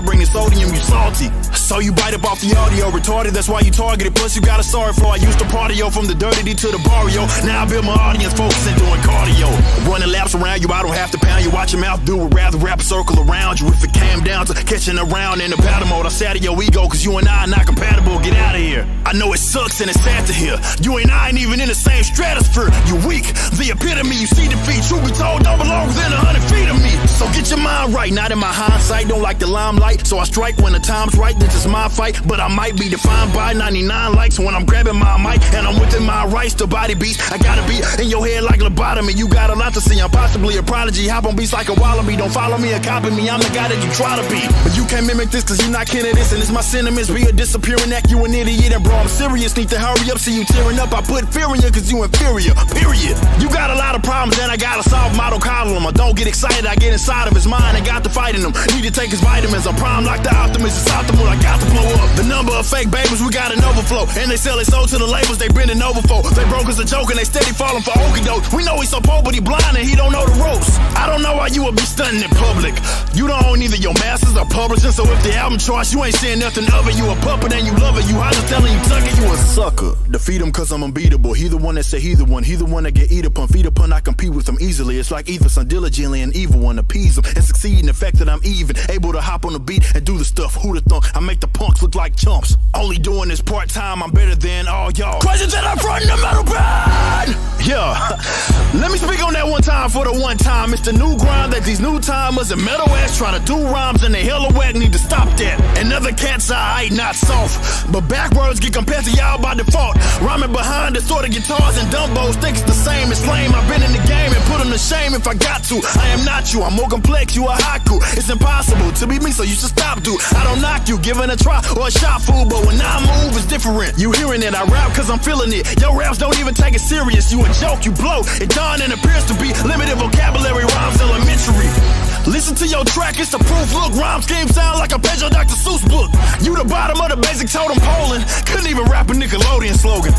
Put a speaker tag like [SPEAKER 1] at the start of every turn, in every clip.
[SPEAKER 1] bring the sodium, you salty. So you bite up off the audio, retarded, that's why you targeted. Plus you got a sorry for I used to party from the dirty D to the barrio. Now I build my audience focusing doing cardio. Running laps around you, I don't have to pound you. Watch your mouth do it, rather wrap a circle around you. If it came down to catching around in the battle mode, I sat your ego, cause you and I are not compatible. Get out of here. I know it sucks and it's sad to hear. You and I ain't even in the same stratosphere. You weak, the epitome, you see defeat. Truth be told, don't belong within 100 feet of me. So get your mind right, not in my hindsight. Don't like the limelight, so I strike when the time's right. This is my fight, but I might be defined by 99 likes when I'm grabbing my mic and I'm within my rights to body beats. I gotta be in your head like lobotomy. You got a lot to see, I'm possibly a prodigy. Hop on beats like a wallaby. Don't follow me or copy me, I'm the guy that you try to be. But you can't mimic this cause you're not kin of this. And it's my sentiments, be a disappearing act, you an idiot. And bro, I'm serious, need to hurry up, see you tearing up. I put fear in you cause you inferior, period. You got a lot of problems and I gotta solve them. I don't coddle them, I don't get excited, I get inside of his mind and got to fighting him. Need to take his vitamins, I'm prime like the optimist. It's optimal, I got to blow up. The number of fake babies, we got an overflow. And they sell it sold to the labels, they bending over for. They broke us a joke and they steady falling for okey doke. We know he's so poor but he blind and he don't know the ropes. I don't know why you would be stunting in public. You don't own either your masters or publishing, so if the album charts, you ain't saying nothing of it. You a puppet and you love it, you hot just telling you tuck it, you a sucker. Defeat him cause I'm unbeatable. He the one that say he the one that get eat upon. Feed upon, I compete with him easily. It's like either son diligently and evil one appease him and succeed in the fact that I'm even able to hop on the beat and do the stuff. Who the thunk? I make the punks look like chumps. Only doing this part time, I'm better than all y'all. Crazy that I'm frontin' the metal band. Yeah, let me speak on that one time for the one time. It's the new grind that these new timers and metal ass try to do rhymes and they hella whack, need to stop that. And other cats I ain't not soft, but backwards get compared to y'all by default. Rhyming behind distorted guitars and dumbos, think it's the same, it's lame. I've been in the game and put them to shame if I got to. I am not you, I'm more complex, you a haiku. It's impossible to be me, so you should stop, dude. I don't knock you, giving a try or a shot, fool, but when I move, it's different. You hearing it, I rap cause I'm feeling it. Your raps don't even take it serious, you a joke, you blow. It done and appears to be limited vocabulary, rhymes elementary. Listen to your track, it's a proof. Look, rhyme scheme sound like a page of Dr. Seuss book. You the bottom of the basic totem polling. Couldn't even rap a Nickelodeon slogan.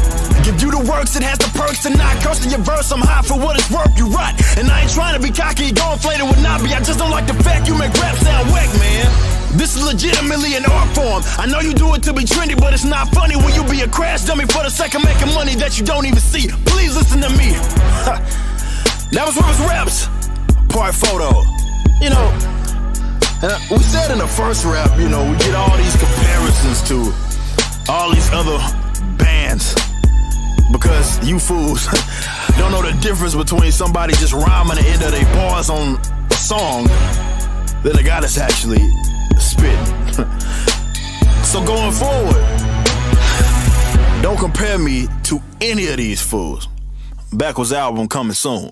[SPEAKER 1] Give you the works, it has the perks to not curse in your verse. I'm high for what it's worth, you right. And I ain't trying to be cocky, go inflated would not be. I just don't like the fact you make rap sound whack, man. This is legitimately an art form. I know you do it to be trendy, but it's not funny when you be a crash dummy for the sake of making money that you don't even see. Please listen to me. That was Rivers Raps, part photo. You know, we said in the first rap, you know, we get all these comparisons to all these other bands because you fools don't know the difference between somebody just rhyming the end of their bars on a song than the guy that's actually spitting. So going forward, don't compare me to any of these fools. Backwards album coming soon.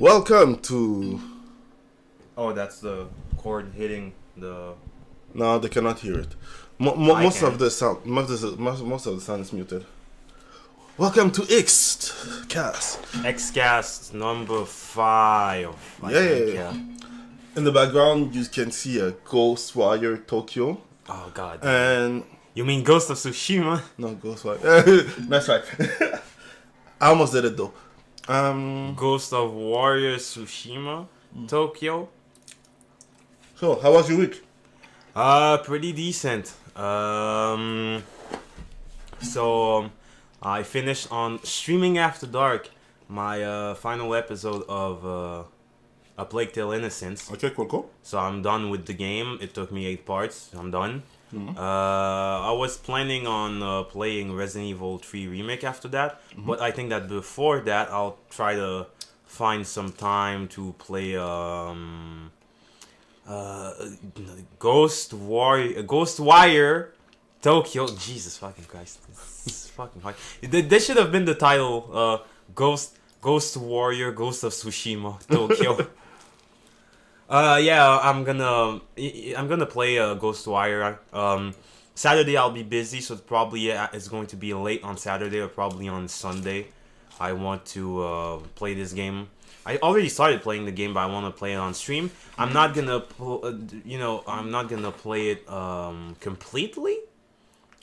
[SPEAKER 2] Welcome to...
[SPEAKER 3] Oh, that's the chord hitting the...
[SPEAKER 2] No, they cannot hear it. Most of the sound is muted. Welcome to Xcast.
[SPEAKER 3] Xcast number 5.
[SPEAKER 2] Yeah. In the background, you can see a GhostWire Tokyo.
[SPEAKER 3] Oh, God.
[SPEAKER 2] And...
[SPEAKER 3] You mean Ghost of Tsushima?
[SPEAKER 2] No, GhostWire. That's right. I almost did it, though.
[SPEAKER 3] Ghost of Warrior Tsushima, Tokyo.
[SPEAKER 2] So, how was your week?
[SPEAKER 3] Pretty decent. So I finished on Streaming After Dark, my final episode of A Plague Tale Innocence.
[SPEAKER 2] Okay, cool.
[SPEAKER 3] So I'm done with the game. It took me 8 parts. I'm done. I was planning on playing Resident Evil 3 Remake after that, but I think that before that I'll try to find some time to play GhostWire Tokyo. Jesus fucking Christ, it's fucking hard. This should have been the title, Ghost Warrior, Ghost of Tsushima Tokyo. Yeah, I'm gonna play GhostWire. Saturday I'll be busy, so probably it's going to be late on Saturday or probably on Sunday. I want to play this game. I already started playing the game, but I want to play it on stream. I'm not gonna, I'm not gonna play it completely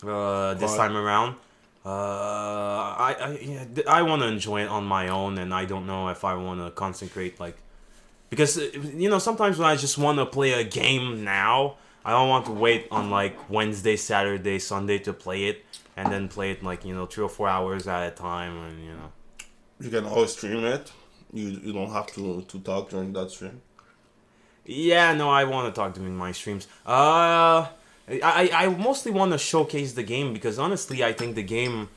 [SPEAKER 3] this time around. I want to enjoy it on my own, and I don't know if I want to concentrate because sometimes when I just want to play a game now, I don't want to wait on Wednesday, Saturday, Sunday to play it, and then play it 3 or 4 hours at a time, and
[SPEAKER 2] You can always stream it. You don't have to talk during that stream.
[SPEAKER 3] Yeah, no, I want to talk during my streams. I mostly want to showcase the game because honestly, I think the game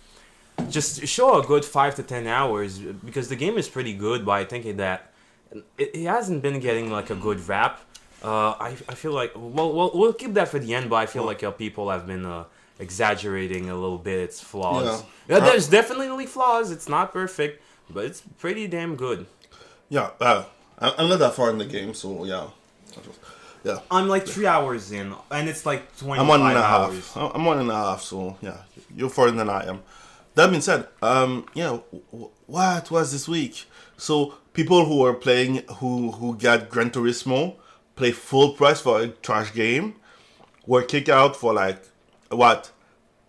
[SPEAKER 3] just show a good 5 to 10 hours because the game is pretty good. But I think that it hasn't been getting a good rap. I feel like we'll keep that for the end. But I feel like people have been exaggerating a little bit its flaws. Yeah, there's definitely flaws. It's not perfect, but it's pretty damn good.
[SPEAKER 2] Yeah, I'm not that far in the game, so yeah. Yeah.
[SPEAKER 3] I'm 3 hours in, and it's 25
[SPEAKER 2] I'm 1.5
[SPEAKER 3] hours.
[SPEAKER 2] I'm 1.5, so yeah, you're further than I am. That being said, what was this week? So people who are playing, who got Gran Turismo, play full price for a trash game, were kicked out for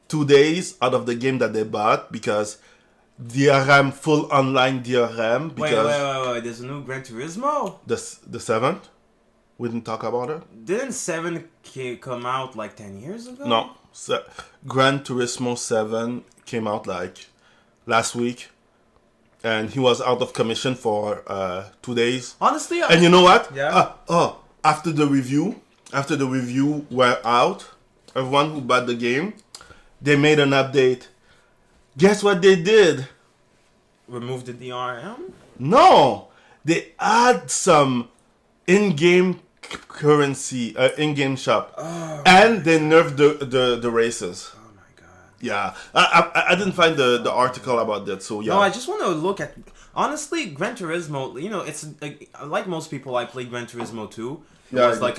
[SPEAKER 2] 2 days out of the game that they bought because DRM, full online DRM. Because
[SPEAKER 3] wait, there's a new Gran Turismo?
[SPEAKER 2] The 7th? We didn't talk about it?
[SPEAKER 3] Didn't 7 come out 10 years ago?
[SPEAKER 2] No. Gran Turismo 7 came out last week. And he was out of commission for 2 days.
[SPEAKER 3] Honestly,
[SPEAKER 2] and you know what?
[SPEAKER 3] Yeah.
[SPEAKER 2] After the review were out, everyone who bought the game, they made an update. Guess what they did?
[SPEAKER 3] Removed the DRM?
[SPEAKER 2] No! They add some in-game currency, in-game shop.
[SPEAKER 3] Oh,
[SPEAKER 2] and they nerfed the races.
[SPEAKER 3] Oh my god.
[SPEAKER 2] Yeah. I didn't find the article about that, so yeah.
[SPEAKER 3] No, I just want to look at... Honestly, Gran Turismo, it's... like most people, I played Gran Turismo 2. It was a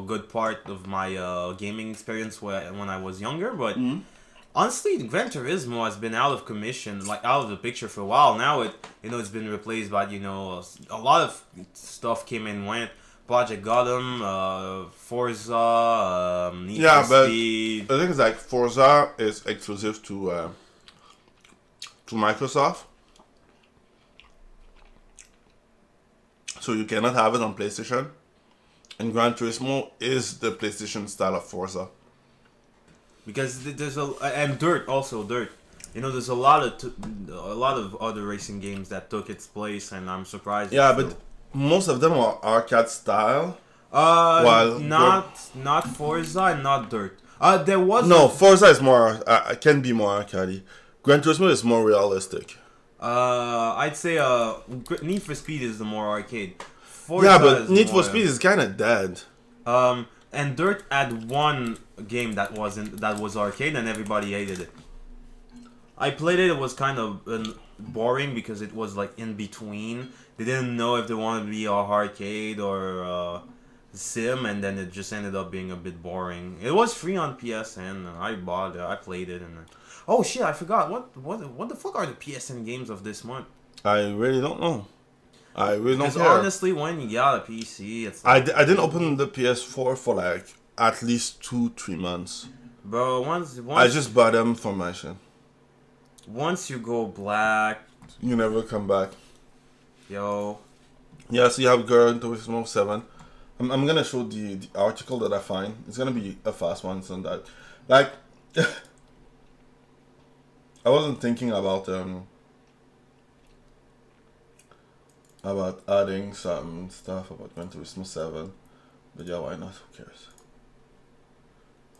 [SPEAKER 3] good part of my gaming experience when I was younger, but... Mm-hmm. Honestly, Gran Turismo has been out of commission, out of the picture for a while. Now it's been replaced by, a lot of stuff came and went. Project Gotham, Forza, Need for Speed.
[SPEAKER 2] But the thing is, Forza is exclusive to Microsoft. So you cannot have it on PlayStation. And Gran Turismo is the PlayStation style of Forza.
[SPEAKER 3] Because there's and Dirt. There's a lot of other racing games that took its place, and I'm surprised.
[SPEAKER 2] Yeah, but most of them are arcade style.
[SPEAKER 3] Not Forza and not Dirt. There was
[SPEAKER 2] Forza is more can be more arcade. Gran Turismo is more realistic.
[SPEAKER 3] I'd say Need for Speed is the more arcade. Forza
[SPEAKER 2] yeah, but Need for Speed is kind of dead.
[SPEAKER 3] And Dirt had one game that was arcade, and everybody hated it. I played it. It was kind of boring because it was in between. They didn't know if they wanted to be arcade or sim, and then it just ended up being a bit boring. It was free on PSN. And I bought it. I played it, and oh shit, I forgot what the fuck are the PSN games of this month?
[SPEAKER 2] I really don't know. I really don't care.
[SPEAKER 3] Honestly, when you got a PC, it's
[SPEAKER 2] I didn't open the PS4 for at least 2-3 months.
[SPEAKER 3] Bro, once
[SPEAKER 2] I just bought them for my shit.
[SPEAKER 3] Once you go black,
[SPEAKER 2] you never come back.
[SPEAKER 3] Yo.
[SPEAKER 2] Yeah, so you have Gran Turismo 7. I'm gonna show the article that I find. It's gonna be a fast one, so that I wasn't thinking about adding some stuff about Gran Turismo 7, but yeah, why not? Who cares?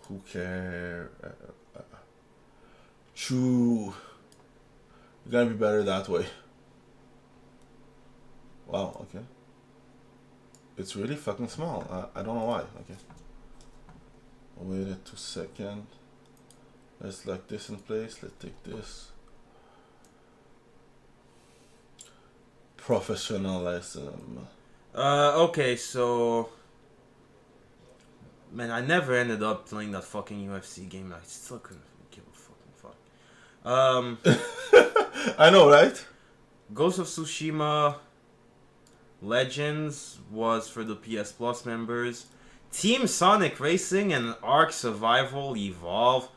[SPEAKER 2] Who cares? True. It's gonna be better that way. Wow, okay. It's really fucking small. I don't know why. Okay. Wait a 2 seconds. Let's lock this in place. Let's take this. Professionalism.
[SPEAKER 3] Okay, so Man, I never ended up playing that fucking UFC game. I still couldn't give a fucking fuck.
[SPEAKER 2] I know, right?
[SPEAKER 3] Ghost of Tsushima Legends was for the PS Plus members. Team Sonic Racing and Ark Survival Evolve.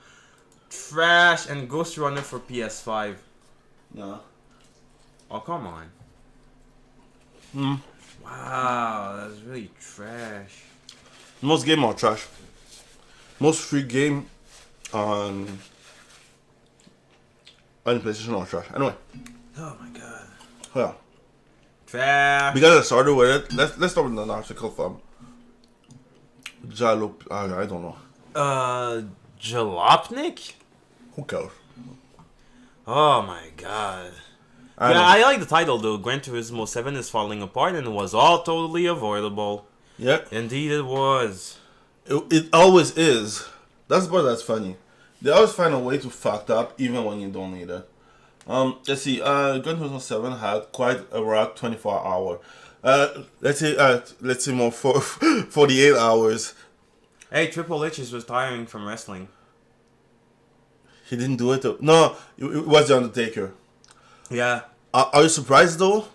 [SPEAKER 3] Trash. And Ghost Runner for PS5.
[SPEAKER 2] No.
[SPEAKER 3] Oh, come on.
[SPEAKER 2] Hmm.
[SPEAKER 3] Wow, that's really trash.
[SPEAKER 2] Most game are trash. Most free game on PlayStation are trash. Anyway.
[SPEAKER 3] Oh my god.
[SPEAKER 2] Yeah.
[SPEAKER 3] Trash.
[SPEAKER 2] Because I started with it, let's start with an article from Jalop. I don't know.
[SPEAKER 3] Jalopnik?
[SPEAKER 2] Who cares?
[SPEAKER 3] Oh my god.
[SPEAKER 2] I know.
[SPEAKER 3] I like the title though. Gran Turismo 7 is falling apart and it was all totally avoidable.
[SPEAKER 2] Yeah.
[SPEAKER 3] Indeed it was.
[SPEAKER 2] It always is. That's the part that's funny. They always find a way to fuck up even when you don't need it. Let's see. Gran Turismo 7 had quite a rock 24 hour. Let's say more for 48 hours.
[SPEAKER 3] Hey, Triple H is retiring from wrestling.
[SPEAKER 2] He didn't do it. No, it was the Undertaker.
[SPEAKER 3] Yeah.
[SPEAKER 2] Are you surprised though?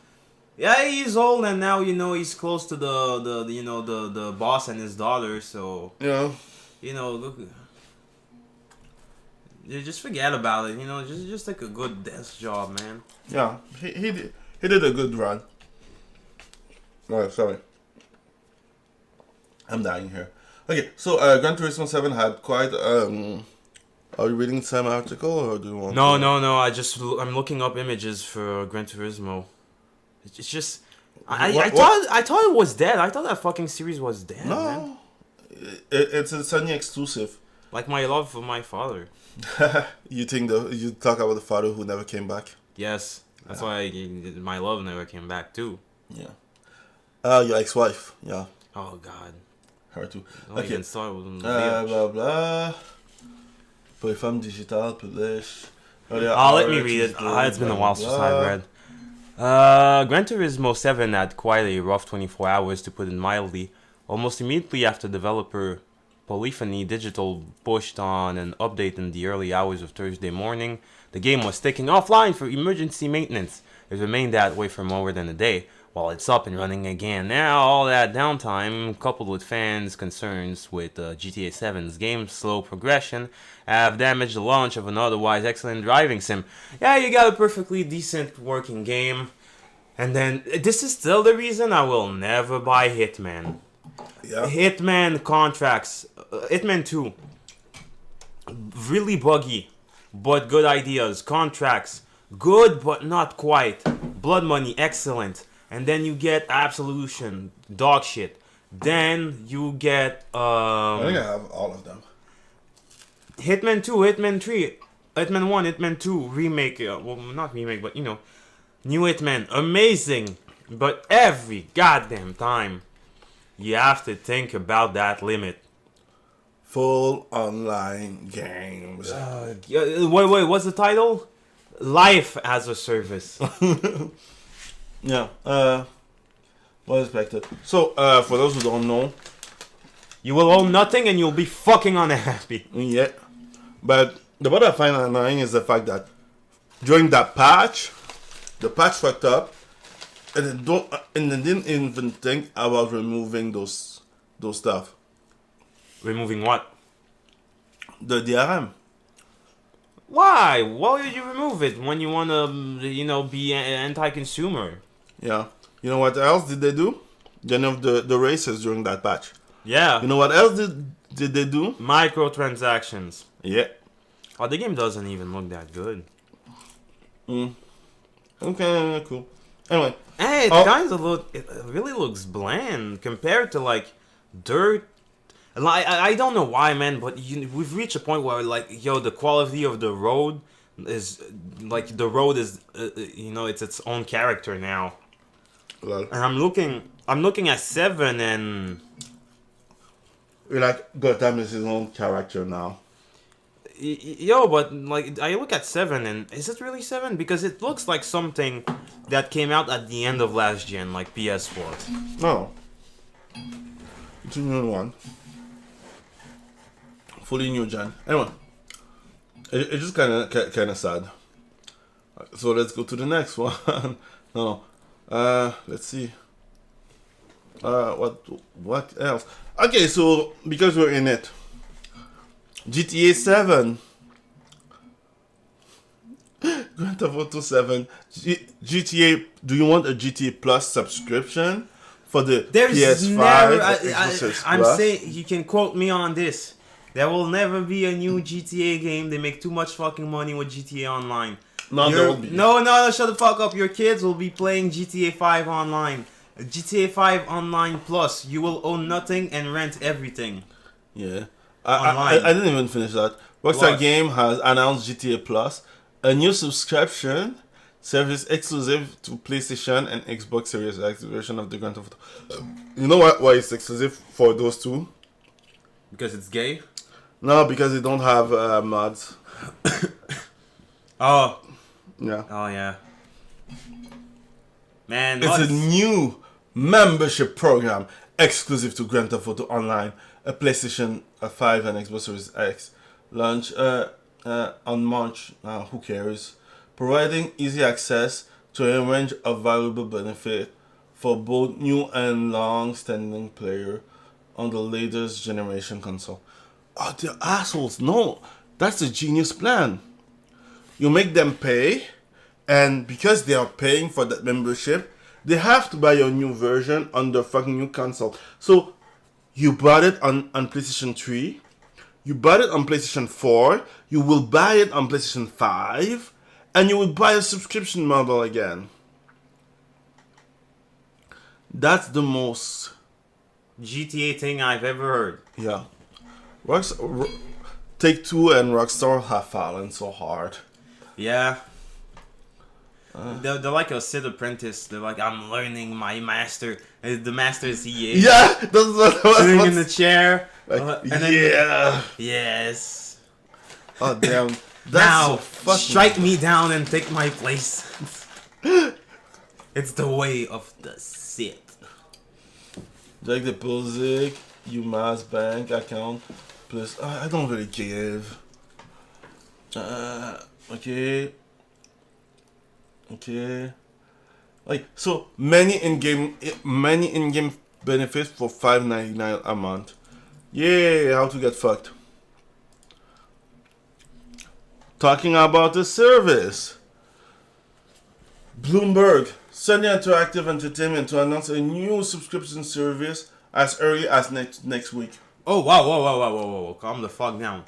[SPEAKER 3] Yeah, he's old and now he's close to the boss and his daughter. So
[SPEAKER 2] Yeah.
[SPEAKER 3] look. You just forget about it. Just like a good desk job, man.
[SPEAKER 2] Yeah. He did a good run. Oh, sorry. I'm dying here. Okay, so Gran Turismo 7 had quite are you reading the same article or do you want
[SPEAKER 3] No. I'm looking up images for Gran Turismo. It's just I thought it was dead. I thought that fucking series was dead.
[SPEAKER 2] No.
[SPEAKER 3] Man.
[SPEAKER 2] It's a Sony exclusive.
[SPEAKER 3] Like my love for my father.
[SPEAKER 2] You talk about the father who never came back?
[SPEAKER 3] Yes, that's why my love never came back too.
[SPEAKER 2] Yeah. Your ex-wife. Yeah.
[SPEAKER 3] Oh God.
[SPEAKER 2] Her too.
[SPEAKER 3] Don't
[SPEAKER 2] Okay.
[SPEAKER 3] even start with
[SPEAKER 2] Blah blah. Pour les femmes digitales, publish.
[SPEAKER 3] Let me read it. It's been a while since I've read. Gran Turismo 7 had quite a rough 24 hours, to put it mildly. Almost immediately after developer Polyphony Digital pushed on an update in the early hours of Thursday morning, the game was taken offline for emergency maintenance. It remained that way for more than a day, while it's up and running again. Now, all that downtime, coupled with fans' concerns with GTA 7's game's slow progression, have damaged the launch of an otherwise excellent driving sim. Yeah, you got a perfectly decent working game, and then this is still the reason I will never buy Hitman.
[SPEAKER 2] Yeah.
[SPEAKER 3] Hitman contracts, Hitman 2, really buggy, but good ideas. Contracts, good but not quite. Blood Money, excellent. And then you get Absolution, dog shit. Then you get
[SPEAKER 2] I think I have all of them.
[SPEAKER 3] Hitman 2, Hitman 3, Hitman 1, Hitman 2 remake. Well, not remake, but new Hitman, amazing. But every goddamn time, you have to think about that limit.
[SPEAKER 2] Full online games.
[SPEAKER 3] Wait, what's the title? Life as a Service.
[SPEAKER 2] Yeah. Well expected. So, for those who don't know,
[SPEAKER 3] You will own nothing and you'll be fucking unhappy.
[SPEAKER 2] yeah. But what I find annoying is the fact that during that patch, the patch fucked up, and they didn't even think about removing those stuff.
[SPEAKER 3] Removing what?
[SPEAKER 2] The DRM.
[SPEAKER 3] Why? Why would you remove it when you want to, be anti-consumer?
[SPEAKER 2] Yeah. You know what else did they do? They nerfed the races during that patch.
[SPEAKER 3] Yeah.
[SPEAKER 2] You know what else did they do?
[SPEAKER 3] Microtransactions.
[SPEAKER 2] Yeah.
[SPEAKER 3] Oh, the game doesn't even look that good.
[SPEAKER 2] Okay, cool. Anyway.
[SPEAKER 3] Hey, it really looks bland compared to like Dirt. I don't know why, man, but we've reached a point where the quality of the road is it's its own character now.
[SPEAKER 2] Well,
[SPEAKER 3] And I'm looking at 7 and
[SPEAKER 2] Gotham is his own character now.
[SPEAKER 3] but I look at 7 and is it really 7? Because it looks like something that came out at the end of last gen, like PS4.
[SPEAKER 2] No. It's a new one. fully new gen. Anyway, it's just kind of sad. So let's go to the next one. No. Let's see. What else? Okay, so because we're in it, GTA 7, Grand Theft Auto 7, GTA. Do you want a GTA Plus subscription for the PS5?
[SPEAKER 3] I'm saying, you can quote me on this. There will never be a new GTA game. They make too much fucking money with GTA Online.
[SPEAKER 2] There will be.
[SPEAKER 3] No, shut the fuck up. Your kids will be playing GTA 5 Online. GTA 5 Online Plus. You will own nothing and rent everything.
[SPEAKER 2] Yeah. I didn't even finish that. Rockstar Game has announced GTA Plus, a new subscription service exclusive to PlayStation and Xbox Series X version of the Grand Theft Auto. You know why it's exclusive for those two?
[SPEAKER 3] Because it's gay?
[SPEAKER 2] No, because they don't have mods.
[SPEAKER 3] Oh.
[SPEAKER 2] Yeah.
[SPEAKER 3] Oh, yeah. Man,
[SPEAKER 2] it's a new membership program exclusive to Grand Theft Auto Online, a PlayStation 5 and Xbox Series X launch on March. Who cares? Providing easy access to a range of valuable benefits for both new and long-standing players on the latest generation console. Oh, they're assholes. No, that's a genius plan. You make them pay, and because they are paying for that membership, they have to buy your new version on the fucking new console. So, you bought it on PlayStation 3, you bought it on PlayStation 4, you will buy it on PlayStation 5, and you will buy a subscription model again. That's the most
[SPEAKER 3] GTA thing I've ever heard.
[SPEAKER 2] Yeah. Take-Two and Rockstar have fallen so hard.
[SPEAKER 3] Yeah. They're like a Sid apprentice. They're like, I'm learning my master. The master is EA.
[SPEAKER 2] Yeah, that's what
[SPEAKER 3] sitting in the chair.
[SPEAKER 2] Like,
[SPEAKER 3] and then,
[SPEAKER 2] yeah.
[SPEAKER 3] Yes.
[SPEAKER 2] Oh damn. That's
[SPEAKER 3] now,
[SPEAKER 2] so
[SPEAKER 3] strike me down and take my place. It's the way of the Sith.
[SPEAKER 2] Direct deposit, UMass bank account, plus I don't really give. Okay. Like so many in-game benefits for $5.99 a month. Yay! How to get fucked? Talking about the service. Bloomberg, Sony Interactive Entertainment to announce a new subscription service as early as next week.
[SPEAKER 3] Oh, wow, whoa. Calm the fuck down.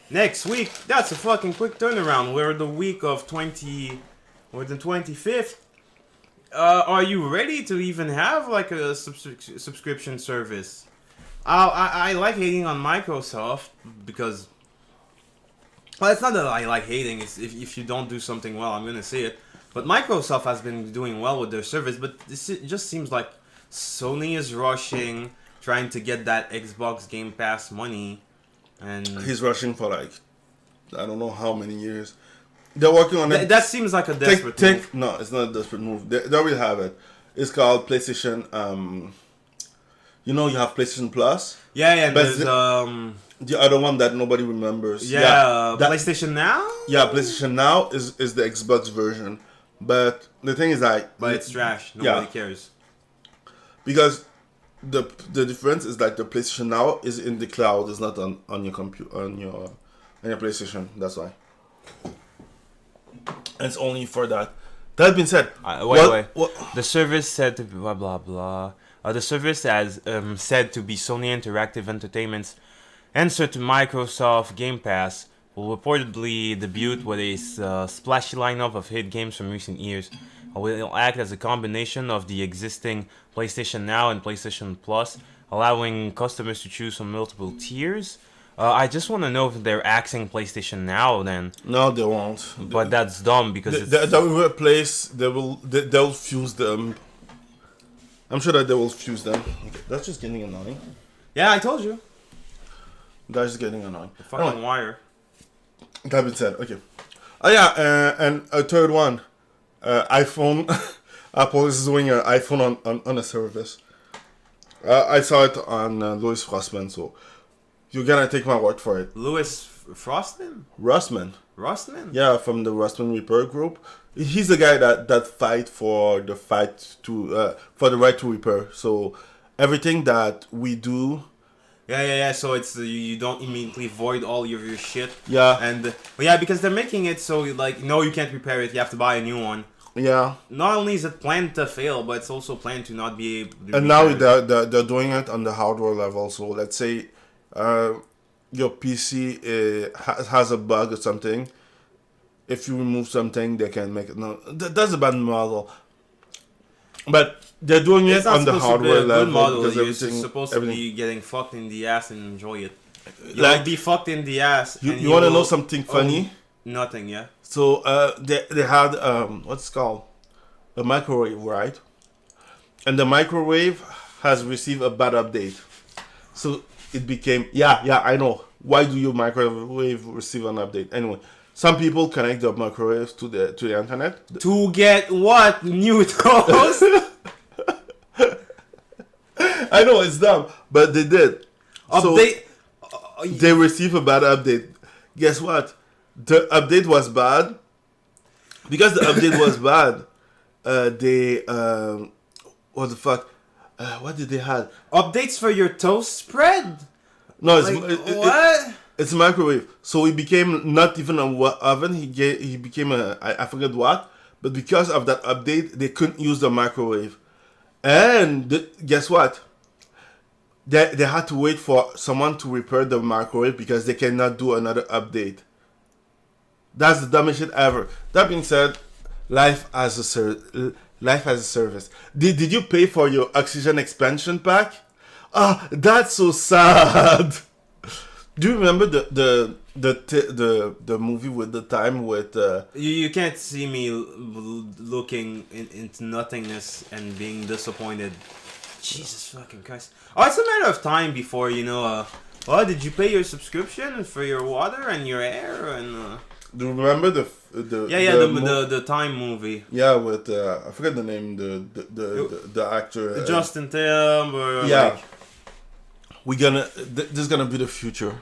[SPEAKER 3] Next week? That's a fucking quick turnaround. We're the week of We're the 25th. Are you ready to even have like a subscription service? I like hating on Microsoft because... Well, it's not that I like hating. It's if you don't do something well, I'm gonna say it. But Microsoft has been doing well with their service, but it just seems like Sony is rushing, trying to get that Xbox Game Pass money, and
[SPEAKER 2] he's rushing for like I don't know how many years. They're working on it.
[SPEAKER 3] That seems like a desperate move.
[SPEAKER 2] No, it's not a desperate move. They will have it. It's called PlayStation. You know, you have PlayStation Plus.
[SPEAKER 3] Yeah.
[SPEAKER 2] But
[SPEAKER 3] there's
[SPEAKER 2] the other one that nobody remembers.
[SPEAKER 3] Yeah, PlayStation Now.
[SPEAKER 2] Yeah, PlayStation Now is the Xbox version, but the thing is that.
[SPEAKER 3] But it's trash. Nobody cares.
[SPEAKER 2] Because the difference is that the PlayStation Now is in the cloud. It's not on your computer on your PlayStation. That's why. And it's only for that. That being said,
[SPEAKER 3] wait. The service said to be blah blah blah. The service as said to be Sony Interactive Entertainment's answer to Microsoft Game Pass will reportedly debut with a splashy lineup of hit games from recent years. It will act as a combination of the existing PlayStation Now and PlayStation Plus, allowing customers to choose from multiple tiers. I just want to know if they're axing PlayStation Now then.
[SPEAKER 2] No, they won't.
[SPEAKER 3] But that's dumb because
[SPEAKER 2] they will replace. They'll fuse them. I'm sure that they will fuse them. Okay, that's just getting annoying.
[SPEAKER 3] Yeah, I told you.
[SPEAKER 2] That's just getting annoying.
[SPEAKER 3] The fucking wire.
[SPEAKER 2] That being said, okay. Oh yeah, and a third one. iPhone. Apple is doing an iPhone on a service. I saw it on Louis Rossmann. So You're gonna take my word for it.
[SPEAKER 3] Louis Frostman?
[SPEAKER 2] Russman.
[SPEAKER 3] Rostman?
[SPEAKER 2] Yeah, from the Russman Reaper group. He's the guy that fight for the right to repair. So everything that we do.
[SPEAKER 3] Yeah. So it's you don't immediately void all your shit.
[SPEAKER 2] Yeah.
[SPEAKER 3] And because they're making it so like no, you can't repair it. You have to buy a new one.
[SPEAKER 2] Yeah.
[SPEAKER 3] Not only is it planned to fail, but it's also planned to not be able to.
[SPEAKER 2] And now they're doing it on the hardware level. So let's say your PC has a bug or something. If you remove something, they can make it. No, that's a bad model. But they're doing it on the hardware level.
[SPEAKER 3] Model. You're supposed to be getting fucked in the ass and enjoy it. You like be fucked in the ass.
[SPEAKER 2] You want to know something funny?
[SPEAKER 3] Nothing, yeah.
[SPEAKER 2] So they had what's it called a microwave, right? And the microwave has received a bad update. So it became I know. Why do your microwave receive an update? Anyway, some people connect the microwaves to the internet.
[SPEAKER 3] To get what? New toast?
[SPEAKER 2] I know it's dumb, but they did.
[SPEAKER 3] Update.
[SPEAKER 2] So they receive a bad update. Guess what? The update was bad. Because the update was bad, they what the fuck? What did they have?
[SPEAKER 3] Updates for your toast spread?
[SPEAKER 2] No, it's
[SPEAKER 3] what?
[SPEAKER 2] It's a microwave. So he became not even an oven. He became I forget what. But because of that update, they couldn't use the microwave. And guess what? They had to wait for someone to repair the microwave because they cannot do another update. That's the dumbest shit ever. That being said, life as a service. Did you pay for your oxygen expansion pack? Ah, that's so sad. Do you remember the movie with the time with?
[SPEAKER 3] You can't see me looking into nothingness and being disappointed. Jesus fucking Christ! Oh, it's a matter of time before did you pay your subscription for your water and your air and?
[SPEAKER 2] Do you remember the
[SPEAKER 3] Time movie?
[SPEAKER 2] Yeah, with I forget the name. The actor.
[SPEAKER 3] Justin Timberlake.
[SPEAKER 2] Yeah. This is gonna be the future.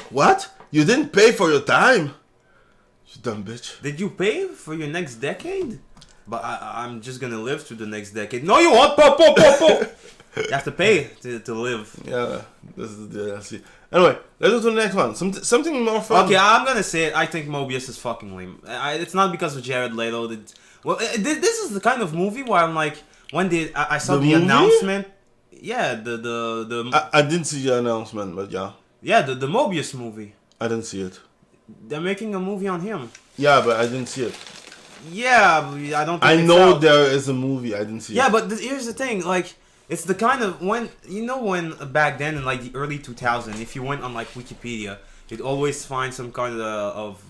[SPEAKER 2] What? You didn't pay for your time? You dumb bitch.
[SPEAKER 3] Did you pay for your next decade? But I'm just gonna live through the next decade. No, you won't. You have to pay to live.
[SPEAKER 2] Yeah, this is the DLC. Anyway, let's go to the next one. Something more fun.
[SPEAKER 3] Okay, I'm gonna say it. I think Mobius is fucking lame. It's not because of Jared Leto. This is the kind of movie where I'm like, when I saw the announcement. Yeah,
[SPEAKER 2] I didn't see the announcement, but yeah.
[SPEAKER 3] Yeah, the Mobius movie.
[SPEAKER 2] I didn't see it.
[SPEAKER 3] They're making a movie on him.
[SPEAKER 2] Yeah, but I didn't see it.
[SPEAKER 3] Yeah, I don't think
[SPEAKER 2] I know there is a movie. I didn't see it.
[SPEAKER 3] Yeah, but here's the thing. Like, it's the kind of when back then in like the early 2000s, if you went on like Wikipedia, you'd always find some kind of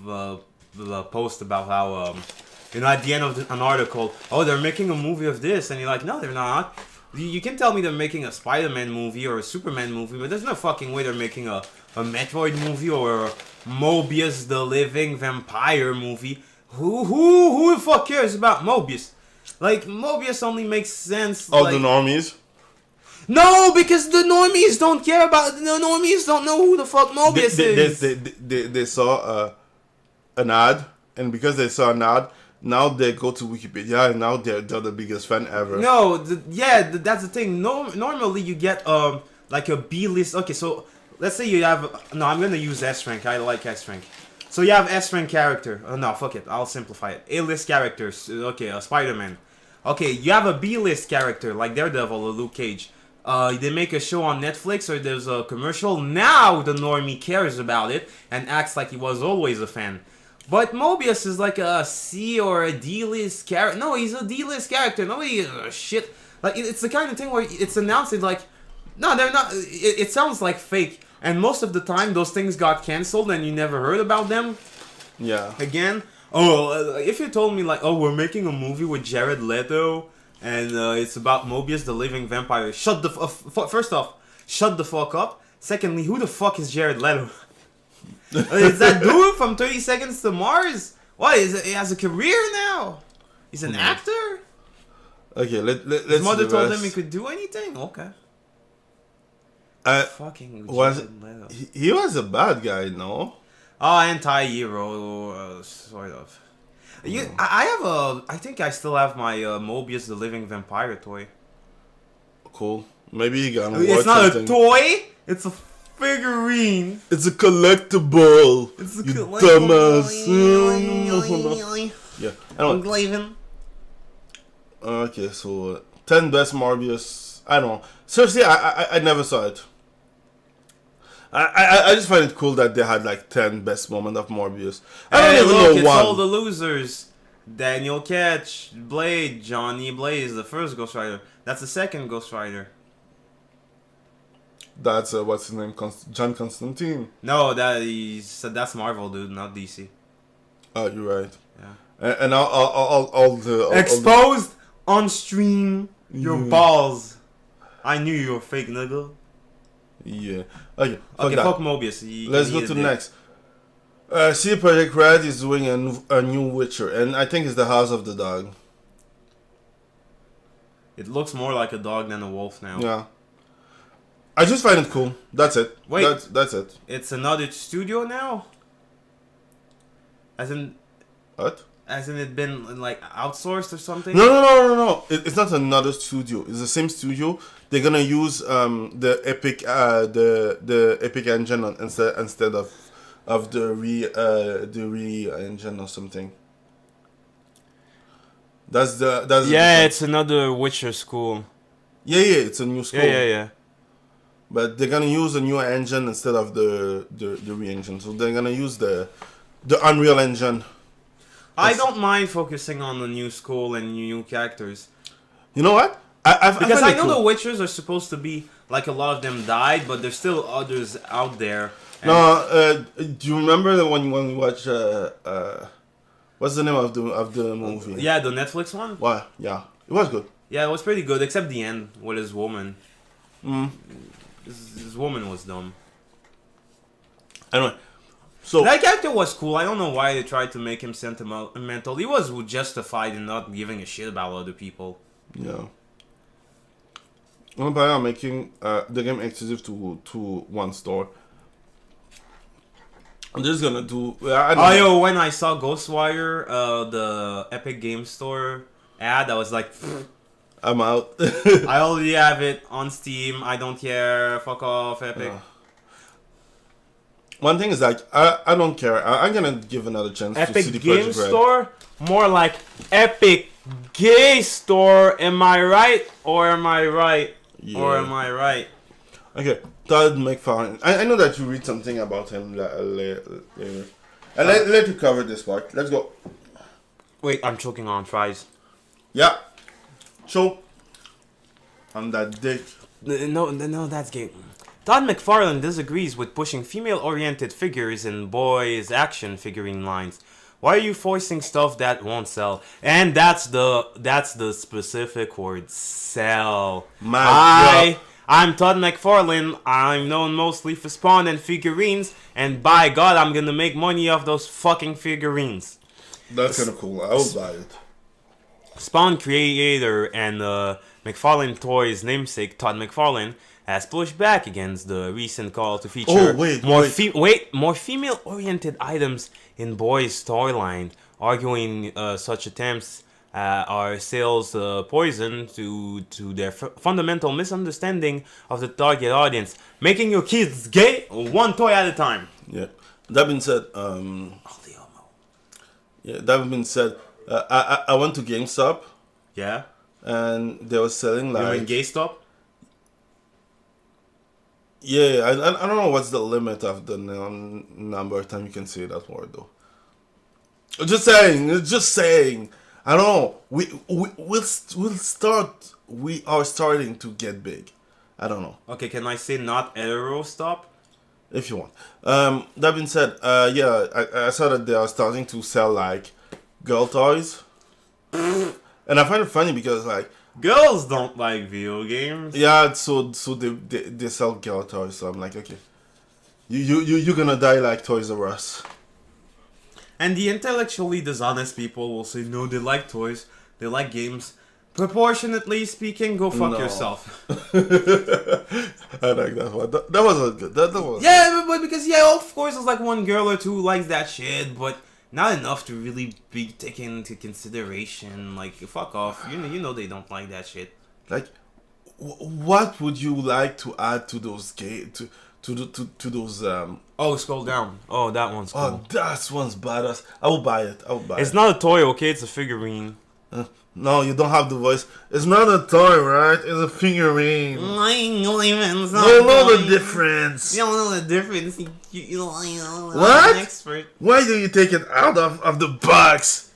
[SPEAKER 3] post about how at the end of an article, oh, they're making a movie of this, and you're like, no, they're not. You can tell me they're making a Spider-Man movie or a Superman movie, but there's no fucking way they're making a Metroid movie or a Mobius the Living Vampire movie. Who the fuck cares about Mobius? Like, Mobius only makes sense.
[SPEAKER 2] Oh, like, the normies?
[SPEAKER 3] No, because the normies don't care about. The normies don't know who the fuck Mobius is.
[SPEAKER 2] They saw an ad, and because they saw an ad, now they go to Wikipedia, and now they're the biggest fan ever.
[SPEAKER 3] No, that's the thing. Normally you get like a B list. Okay, so let's say you have. No, I'm gonna use S rank. I like S rank. So you have S rank character. Oh, no, fuck it. I'll simplify it. A list characters. Okay, Spider-Man. Okay, you have a B list character like Daredevil or Luke Cage. They make a show on Netflix or there's a commercial. Now the normie cares about it and acts like he was always a fan. But Mobius is like a C or a D-list character. No, he's a D-list character. Nobody gives a shit. Like, it's the kind of thing where it's announced. It's like, no, they're not. It sounds like fake. And most of the time, those things got canceled and you never heard about them.
[SPEAKER 2] Yeah.
[SPEAKER 3] Again. Oh, if you told me like, oh, we're making a movie with Jared Leto and it's about Mobius the Living Vampire. First off, shut the fuck up. Secondly, who the fuck is Jared Leto? Is that dude from 30 Seconds to Mars? What, he has a career now? He's an actor?
[SPEAKER 2] Okay, let's
[SPEAKER 3] His mother told him he could do anything? Okay. Fucking
[SPEAKER 2] Was
[SPEAKER 3] Jared Leto.
[SPEAKER 2] he was a bad guy, no?
[SPEAKER 3] Oh, anti-hero, sort of. I think I still have my Mobius the Living Vampire toy.
[SPEAKER 2] Cool. Maybe he got
[SPEAKER 3] It's not a toy. It's a figurine.
[SPEAKER 2] It's a collectible.
[SPEAKER 3] It's a
[SPEAKER 2] you
[SPEAKER 3] collectible.
[SPEAKER 2] dumbass. Yeah. Anyway. Okay, so 10 best Morbius. I don't know. Seriously, I never saw it. I just find it cool that they had like 10 best moment of Morbius. I don't even know
[SPEAKER 3] it's
[SPEAKER 2] one.
[SPEAKER 3] all the losers. Daniel Ketch, Blade, Johnny Blaze, the first Ghost Rider. That's the second Ghost Rider.
[SPEAKER 2] That's what's his name? John Constantine.
[SPEAKER 3] No, that's Marvel, dude, not DC.
[SPEAKER 2] Oh, you're right.
[SPEAKER 3] Yeah.
[SPEAKER 2] And all the
[SPEAKER 3] Exposed on stream your
[SPEAKER 2] Yeah.
[SPEAKER 3] balls. I knew you were fake, nigga.
[SPEAKER 2] Yeah. Okay.
[SPEAKER 3] Okay,
[SPEAKER 2] that.
[SPEAKER 3] fuck Mobius.
[SPEAKER 2] Let's go to the next. CD Projekt Red is doing a new Witcher, and I think it's the House of the Dog.
[SPEAKER 3] It looks more like a dog than a wolf now.
[SPEAKER 2] Yeah. I just find it cool. That's it.
[SPEAKER 3] Wait.
[SPEAKER 2] That's it.
[SPEAKER 3] It's another studio now?
[SPEAKER 2] What?
[SPEAKER 3] Hasn't it been like outsourced or something?
[SPEAKER 2] No. It's not another studio. It's the same studio. They're gonna use the Epic the Epic engine instead of the re engine or something. That's
[SPEAKER 3] it's another Witcher school.
[SPEAKER 2] Yeah, it's a new school.
[SPEAKER 3] Yeah.
[SPEAKER 2] But they're gonna use a new engine instead of the re-engine. So they're gonna use the Unreal Engine.
[SPEAKER 3] I don't mind focusing on the new school and new characters.
[SPEAKER 2] You know what?
[SPEAKER 3] Because I know
[SPEAKER 2] cool.
[SPEAKER 3] the Witchers are supposed to be like a lot of them died, but there's still others out there.
[SPEAKER 2] No, do you remember when we watch what's the name of the movie?
[SPEAKER 3] Yeah, the Netflix one.
[SPEAKER 2] Well, yeah, it was good.
[SPEAKER 3] Yeah, it was pretty good, except the end with his woman.
[SPEAKER 2] Mm.
[SPEAKER 3] His woman was dumb.
[SPEAKER 2] Anyway, so
[SPEAKER 3] That character was cool. I don't know why they tried to make him sentimental. He was justified in not giving a shit about other people.
[SPEAKER 2] yeah. Empire are making the game exclusive to one store. I'm just gonna do.
[SPEAKER 3] When I saw GhostWire, the Epic Game Store ad, I was like,
[SPEAKER 2] I'm out.
[SPEAKER 3] I already have it on Steam. I don't care. Fuck off, Epic.
[SPEAKER 2] One thing is like I don't care. I'm gonna give another chance to
[SPEAKER 3] Epic
[SPEAKER 2] CD
[SPEAKER 3] Game
[SPEAKER 2] Projekt Red.
[SPEAKER 3] Store? More like Epic Gay Store. Am I right? Or am I right?
[SPEAKER 2] Yeah.
[SPEAKER 3] Or am I right?
[SPEAKER 2] Okay, Todd McFarlane. I know that you read something about him later. And let you cover this part. Let's go.
[SPEAKER 3] Wait, I'm choking on fries.
[SPEAKER 2] Yeah. Choke on that dick.
[SPEAKER 3] No, that's gay. Todd McFarlane disagrees with pushing female-oriented figures in boys' action figurine lines. Why are you forcing stuff that won't sell? And that's the specific word, sell. I'm Todd McFarlane. I'm known mostly for Spawn and figurines, and by God, I'm gonna make money off those fucking figurines.
[SPEAKER 2] That's kind of cool. I will buy it.
[SPEAKER 3] Spawn creator and McFarlane Toys namesake Todd McFarlane has pushed back against the recent call to feature more female-oriented items in boys' toy line, arguing such attempts are sales poison to their fundamental misunderstanding of the target audience, making your kids gay one toy at a time.
[SPEAKER 2] Yeah. That being said, I went to GameStop.
[SPEAKER 3] Yeah.
[SPEAKER 2] And they were selling like.
[SPEAKER 3] You mean GameStop?
[SPEAKER 2] Yeah, I don't know what's the limit of the number of time you can say that word though. Just saying. I don't know. We are starting to get big. I don't know.
[SPEAKER 3] Okay, can I say not hetero stop?
[SPEAKER 2] If you want. That being said, I saw that they are starting to sell like girl toys, and I find it funny because like.
[SPEAKER 3] Girls don't like video games.
[SPEAKER 2] Yeah, so they sell girl toys. So I'm like, okay, you're gonna die like Toys R Us.
[SPEAKER 3] And the intellectually dishonest people will say, no, they like toys, they like games. Proportionately speaking, go fuck
[SPEAKER 2] No.
[SPEAKER 3] yourself.
[SPEAKER 2] I like that one. That was a good. That was.
[SPEAKER 3] Yeah, but because of course, it's like one girl or two who likes that shit, but not enough to really be taken into consideration. Like, fuck off. You know they don't like that shit.
[SPEAKER 2] Like, what would you like to add to those to those
[SPEAKER 3] Oh, scroll down. Oh, that one's cool.
[SPEAKER 2] Oh, that one's badass. I will buy it.
[SPEAKER 3] It's not a toy, okay? It's a figurine.
[SPEAKER 2] No, you don't have the voice. It's not a toy, right? It's a figurine.
[SPEAKER 3] You
[SPEAKER 2] don't know the difference.
[SPEAKER 3] You don't know the difference. You don't know.
[SPEAKER 2] What?
[SPEAKER 3] I'm an expert.
[SPEAKER 2] Why do you take it out of the box?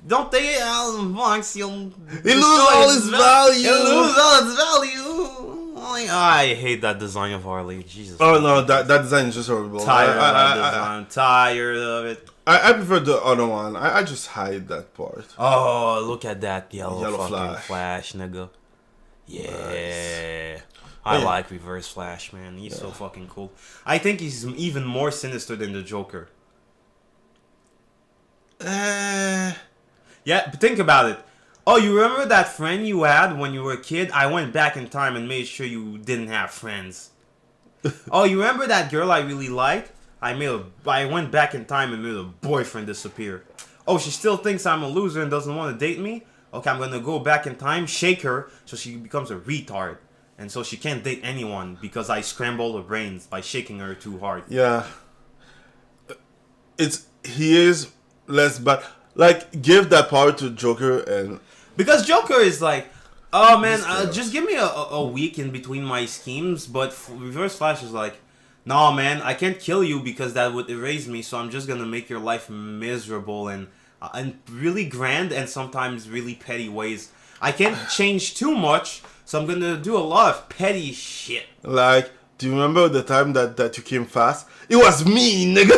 [SPEAKER 3] Don't take it out of the box. You'll
[SPEAKER 2] It loses all its value.
[SPEAKER 3] It'll lose all its value. I hate that design of Harley. Jesus.
[SPEAKER 2] Oh no, that design is just horrible.
[SPEAKER 3] Tired of that design. Tired of it.
[SPEAKER 2] I prefer the other one. I just hide that part.
[SPEAKER 3] Oh, look at that yellow fucking
[SPEAKER 2] Flash.
[SPEAKER 3] flash, nigga. Yeah.
[SPEAKER 2] Nice.
[SPEAKER 3] I like Reverse Flash, man. He's so fucking cool. I think he's even more sinister than the Joker. Yeah, but think about it. Oh, you remember that friend you had when you were a kid? I went back in time and made sure you didn't have friends. Oh, you remember that girl I really liked? I went back in time and made a boyfriend disappear. Oh, she still thinks I'm a loser and doesn't want to date me? Okay, I'm gonna go back in time, shake her, so she becomes a retard. And so she can't date anyone because I scramble her brains by shaking her too hard.
[SPEAKER 2] Yeah. He is less bad. Like, give that power to Joker and...
[SPEAKER 3] Because Joker is like, oh man, just give me a week in between my schemes. But Reverse Flash is like, nah man, I can't kill you because that would erase me. So I'm just gonna make your life miserable and really grand and sometimes really petty ways. I can't change too much, so I'm gonna do a lot of petty shit.
[SPEAKER 2] Like, do you remember the time that you came fast? It was me, nigga!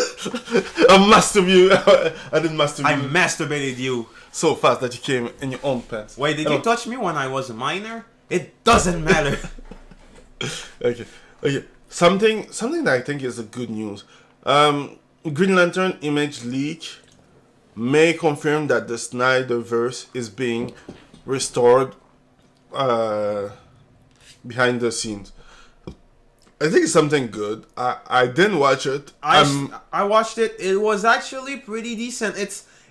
[SPEAKER 2] I masturbed you. I didn't masturbate
[SPEAKER 3] I
[SPEAKER 2] you
[SPEAKER 3] masturbated you.
[SPEAKER 2] so fast that you came in your own pants.
[SPEAKER 3] Wait, did you touch me when I was a minor? It doesn't matter.
[SPEAKER 2] Okay. Something that I think is a good news. Green Lantern image leak may confirm that the Snyderverse is being restored behind the scenes. I think it's something good. I didn't watch it.
[SPEAKER 3] I watched it. It was actually pretty decent.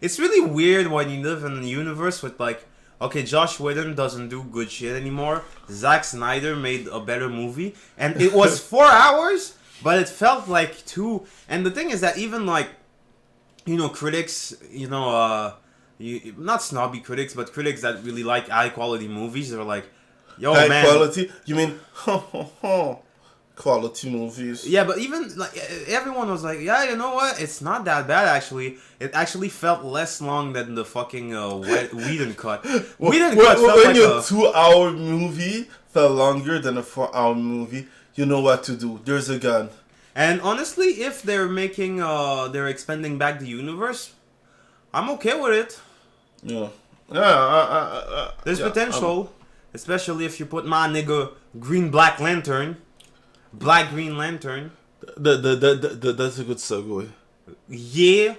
[SPEAKER 3] It's really weird when you live in a universe with like, okay, Josh Whedon doesn't do good shit anymore. Zack Snyder made a better movie, and it was 4 hours, but it felt like 2. And the thing is that even like, critics, not snobby critics, but critics that really like high quality movies, they're like, yo,
[SPEAKER 2] high
[SPEAKER 3] man.
[SPEAKER 2] quality? You mean quality movies?
[SPEAKER 3] Yeah, but even like everyone was like, yeah, you know what? It's not that bad actually. It actually felt less long than the fucking Whedon cut. Whedon cut felt
[SPEAKER 2] when
[SPEAKER 3] like
[SPEAKER 2] your
[SPEAKER 3] a
[SPEAKER 2] 2-hour movie felt longer than a 4-hour movie, you know what to do. There's a gun.
[SPEAKER 3] And honestly, if they're making they're expanding back the universe, I'm okay with it.
[SPEAKER 2] Yeah.
[SPEAKER 3] There's potential, especially if you put my nigga Black Green Lantern.
[SPEAKER 2] That's a good segue.
[SPEAKER 3] Yeah.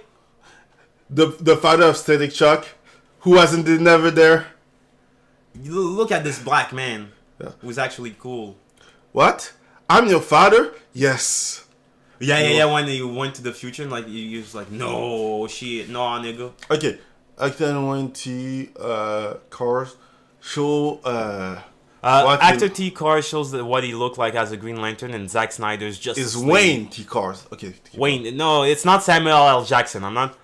[SPEAKER 2] The father of Static Shock, who wasn't never there.
[SPEAKER 3] You look at this black man,
[SPEAKER 2] Yeah.
[SPEAKER 3] who's actually cool.
[SPEAKER 2] What? I'm your father? Yes.
[SPEAKER 3] Yeah. When you went to the future, and like you was like, no shit, no nigga.
[SPEAKER 2] Okay. Actor Wayne T. Cars show.
[SPEAKER 3] Actor T. Carr shows what he looked like as a Green Lantern, and Zack Snyder's just
[SPEAKER 2] Is Wayne T. Cars. Okay.
[SPEAKER 3] Wayne. No, it's not Samuel L. Jackson. I'm not.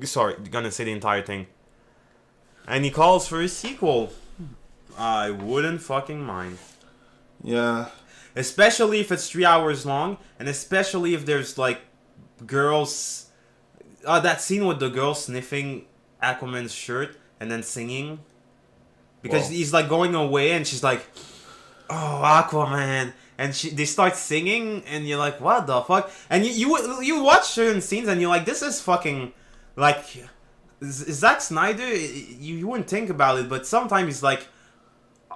[SPEAKER 3] Sorry, gonna say the entire thing. And he calls for a sequel. I wouldn't fucking mind.
[SPEAKER 2] Yeah.
[SPEAKER 3] Especially if it's 3 hours long, and especially if there's like girls. That scene with the girl sniffing Aquaman's shirt and then singing. Because
[SPEAKER 2] Whoa.
[SPEAKER 3] he's like going away and she's like, oh, Aquaman. And they start singing and you're like, what the fuck? And you watch certain scenes and you're like, this is fucking like Zack Snyder. You wouldn't think about it, but sometimes he's like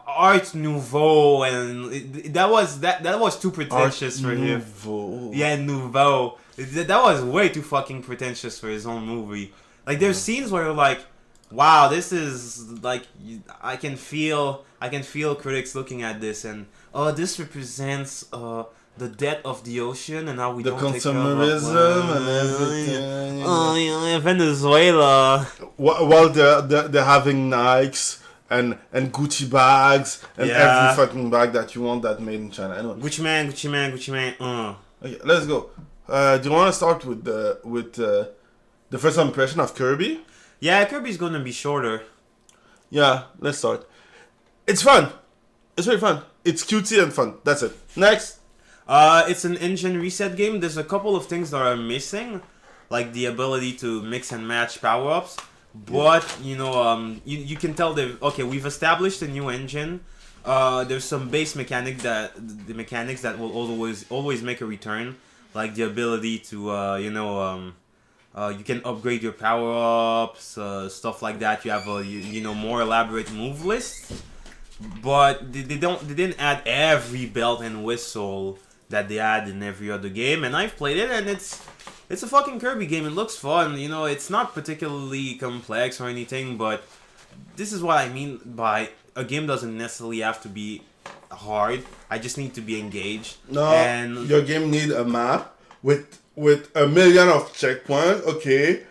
[SPEAKER 3] Art Nouveau, and that was too pretentious for him. Yeah, Nouveau. That was way too fucking pretentious for his own movie. Like there's scenes where you're like, wow, this is like I can feel critics looking at this and this represents the debt of the ocean and how we
[SPEAKER 2] The
[SPEAKER 3] don't take care of
[SPEAKER 2] consumerism and everything.
[SPEAKER 3] Oh yeah, Venezuela.
[SPEAKER 2] While they're having Nikes and Gucci bags and
[SPEAKER 3] Yeah.
[SPEAKER 2] every fucking bag that you want that made in China. I know.
[SPEAKER 3] Gucci man.
[SPEAKER 2] Okay, let's go. Do you want to start with the first impression of Kirby?
[SPEAKER 3] Yeah, Kirby's gonna be shorter.
[SPEAKER 2] Yeah, let's start. It's fun. It's very fun. It's cutesy and fun. That's it. Next.
[SPEAKER 3] It's an engine reset game. There's a couple of things that are missing, like the ability to mix and match power-ups. But, you can tell we've established a new engine. There's some base mechanics that will always make a return, like the ability to, you can upgrade your power-ups, stuff like that. You have a, more elaborate move list. But they didn't add every belt and whistle that they had in every other game, and I've played it, and it's a fucking Kirby game. It looks fun, it's not particularly complex or anything, but this is what I mean by a game doesn't necessarily have to be hard. I just need to be engaged.
[SPEAKER 2] No,
[SPEAKER 3] and
[SPEAKER 2] your game need a map with a million of checkpoints, okay?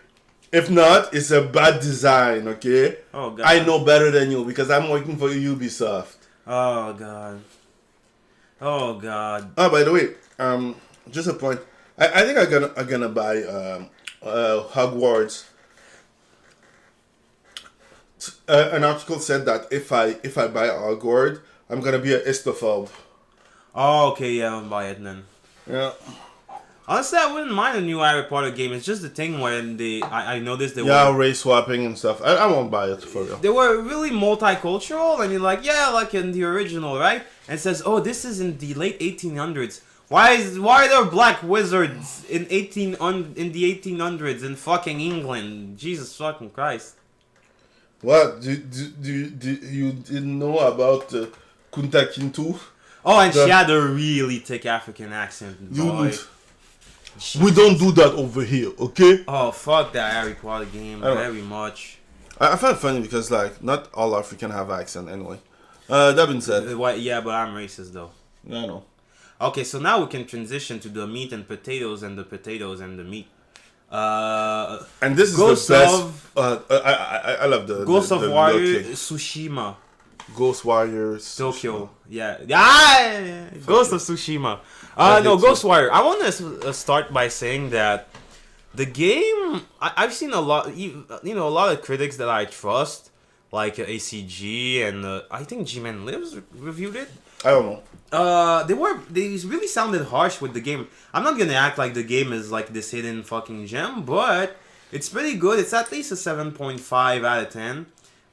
[SPEAKER 2] If not, it's a bad design, okay?
[SPEAKER 3] Oh god.
[SPEAKER 2] I know better than you because I'm working for Ubisoft.
[SPEAKER 3] Oh god. Oh god.
[SPEAKER 2] Oh, by the way, just a point. I think I'm gonna buy Hogwarts. An article said that if I buy Hogwarts, I'm gonna be a histophobe.
[SPEAKER 3] Oh, okay, yeah, I'll buy it then.
[SPEAKER 2] Yeah.
[SPEAKER 3] Honestly, I wouldn't mind a new Harry Potter game. It's just the thing when I noticed they
[SPEAKER 2] Yeah,
[SPEAKER 3] were
[SPEAKER 2] race swapping and stuff. I won't buy it for real.
[SPEAKER 3] they were really multicultural, and you're like, yeah, like in the original, right? And it says, oh, this is in the late 1800s. Why are there black wizards in the 1800s in fucking England? Jesus fucking Christ.
[SPEAKER 2] What? Do you didn't know about Kunta Kintu?
[SPEAKER 3] Oh, and she had a really thick African accent. Boy.
[SPEAKER 2] We don't do that over here, okay?
[SPEAKER 3] Oh, fuck that Harry Potter game very much.
[SPEAKER 2] I find it funny because, like, not all African have accent anyway. That being said.
[SPEAKER 3] Yeah, but I'm racist, though.
[SPEAKER 2] Yeah, I know.
[SPEAKER 3] Okay, so now we can transition to the meat and potatoes and the potatoes and the meat.
[SPEAKER 2] And this is
[SPEAKER 3] Ghost
[SPEAKER 2] the best.
[SPEAKER 3] of
[SPEAKER 2] I love the
[SPEAKER 3] Ghost of
[SPEAKER 2] the
[SPEAKER 3] Warrior
[SPEAKER 2] look.
[SPEAKER 3] Tsushima.
[SPEAKER 2] Ghost Warriors
[SPEAKER 3] Tokyo. Yeah. Ghost of Tsushima. No, GhostWire. I want to start by saying that the game, I've seen a lot of critics that I trust, like ACG and I think G-Man Lives reviewed it.
[SPEAKER 2] I don't know.
[SPEAKER 3] They really sounded harsh with the game. I'm not gonna act like the game is like this hidden fucking gem, but it's pretty good. It's at least a 7.5 out of 10.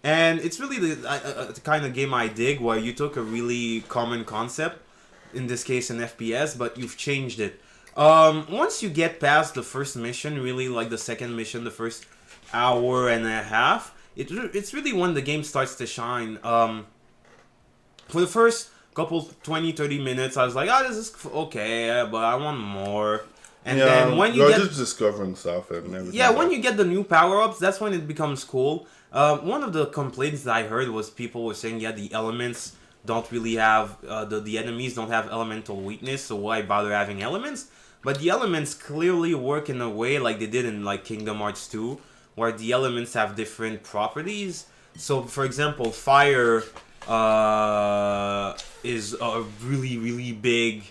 [SPEAKER 3] And it's really the kind of game I dig, where you took a really common concept, in this case an FPS, but you've changed it. Once you get past the first mission, really like the second mission, the first hour and a half, it's really when the game starts to shine. For the first couple 20-30 minutes, I was like, this is okay, but I want more. And then when you get
[SPEAKER 2] just discovering stuff and everything.
[SPEAKER 3] Yeah, when you get the new power-ups, that's when it becomes cool. One of the complaints that I heard was people were saying, the elements don't really have, the enemies don't have elemental weakness, so why bother having elements? But the elements clearly work in a way like they did in like Kingdom Hearts 2, where the elements have different properties. So, for example, fire is a really, really big,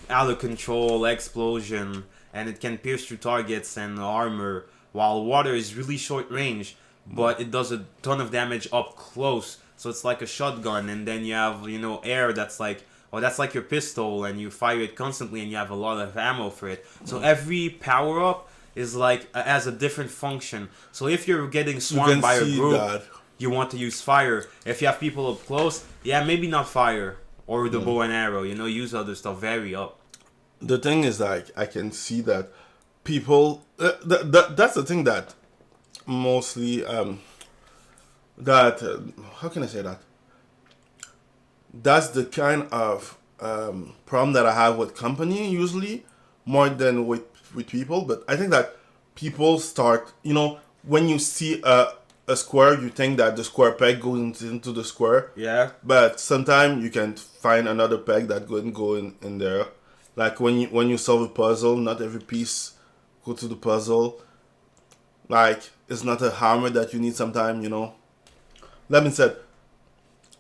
[SPEAKER 3] out of control explosion, and it can pierce through targets and armor, while water is really short range, but it does a ton of damage up close. So it's like a shotgun, and then you have, air that's like your pistol, and you fire it constantly, and you have a lot of ammo for it. So every power-up is like, has a different function. So if you're getting swarmed by a group, you want to use fire. If you have people up close, maybe not fire, or the bow and arrow, use other stuff, vary up.
[SPEAKER 2] The thing is, like, I can see that people, that's the thing that mostly, how can I say that? That's the kind of problem that I have with company usually, more than with people. But I think that people start, when you see a square, you think that the square peg goes into the square.
[SPEAKER 3] Yeah.
[SPEAKER 2] But sometimes you can find another peg that go in there. Like when you solve a puzzle, not every piece go to the puzzle. Like it's not a hammer that you need sometimes, you know. That being said,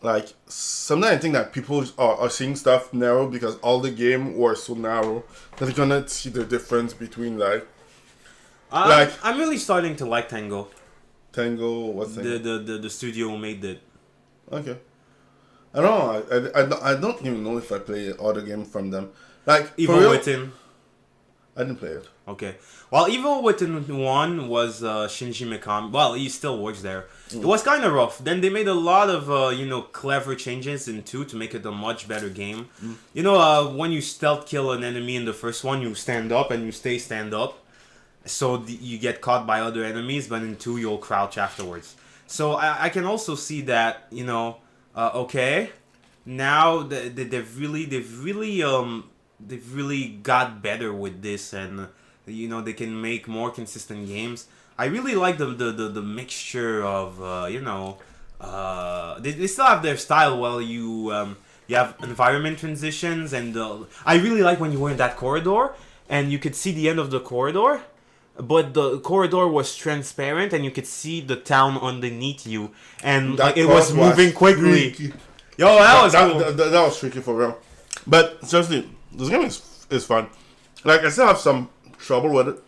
[SPEAKER 2] like sometimes I think that people are seeing stuff narrow because all the game were so narrow that they're gonna see the difference between
[SPEAKER 3] I'm really starting to like Tango.
[SPEAKER 2] Tango, what's Tango?
[SPEAKER 3] The studio who made it.
[SPEAKER 2] Okay. I don't know. I don't even know if I play other games from them. Like
[SPEAKER 3] Evil Within.
[SPEAKER 2] I didn't play it.
[SPEAKER 3] Okay. Well, Evil Within 1 was Shinji Mikami. Well, he still works there. It was kind of rough. Then they made a lot of, clever changes in 2 to make it a much better game. You know, when you stealth kill an enemy in the first one, you stand up and you stand up. So you get caught by other enemies, but in 2 you'll crouch afterwards. So I can also see that, okay, now they've really got better with this, and they can make more consistent games. I really like the mixture of they still have their style while you have environment transitions, and I really like when you were in that corridor and you could see the end of the corridor, but the corridor was transparent and you could see the town underneath you, and
[SPEAKER 2] That
[SPEAKER 3] it was moving quickly.
[SPEAKER 2] Tricky.
[SPEAKER 3] Yo, that was cool.
[SPEAKER 2] That was tricky for real. But seriously, this game is fun. Like I still have some trouble with it.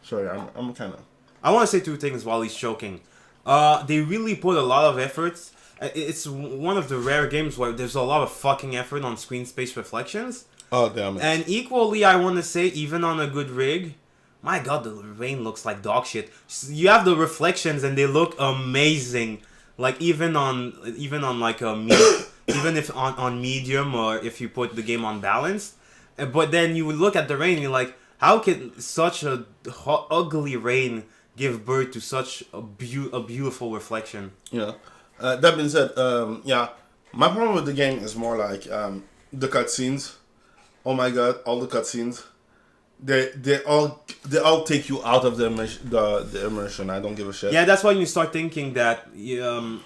[SPEAKER 2] Sorry, I'm kind of.
[SPEAKER 3] I want to say 2 things while he's choking. They really put a lot of efforts. It's one of the rare games where there's a lot of fucking effort on screen space reflections.
[SPEAKER 2] Oh damn it!
[SPEAKER 3] And equally, I want to say, even on a good rig, my god, the rain looks like dog shit. You have the reflections and they look amazing. Like even on like a even if on medium, or if you put the game on balanced. But then you look at the rain and you're like, how can such a ugly rain give birth to such a beautiful reflection?
[SPEAKER 2] Yeah. That being said, my problem with the game is more like the cutscenes. Oh my god, all the cutscenes. They all take you out of the immersion. I don't give a shit.
[SPEAKER 3] Yeah, that's why you start thinking that Ikumi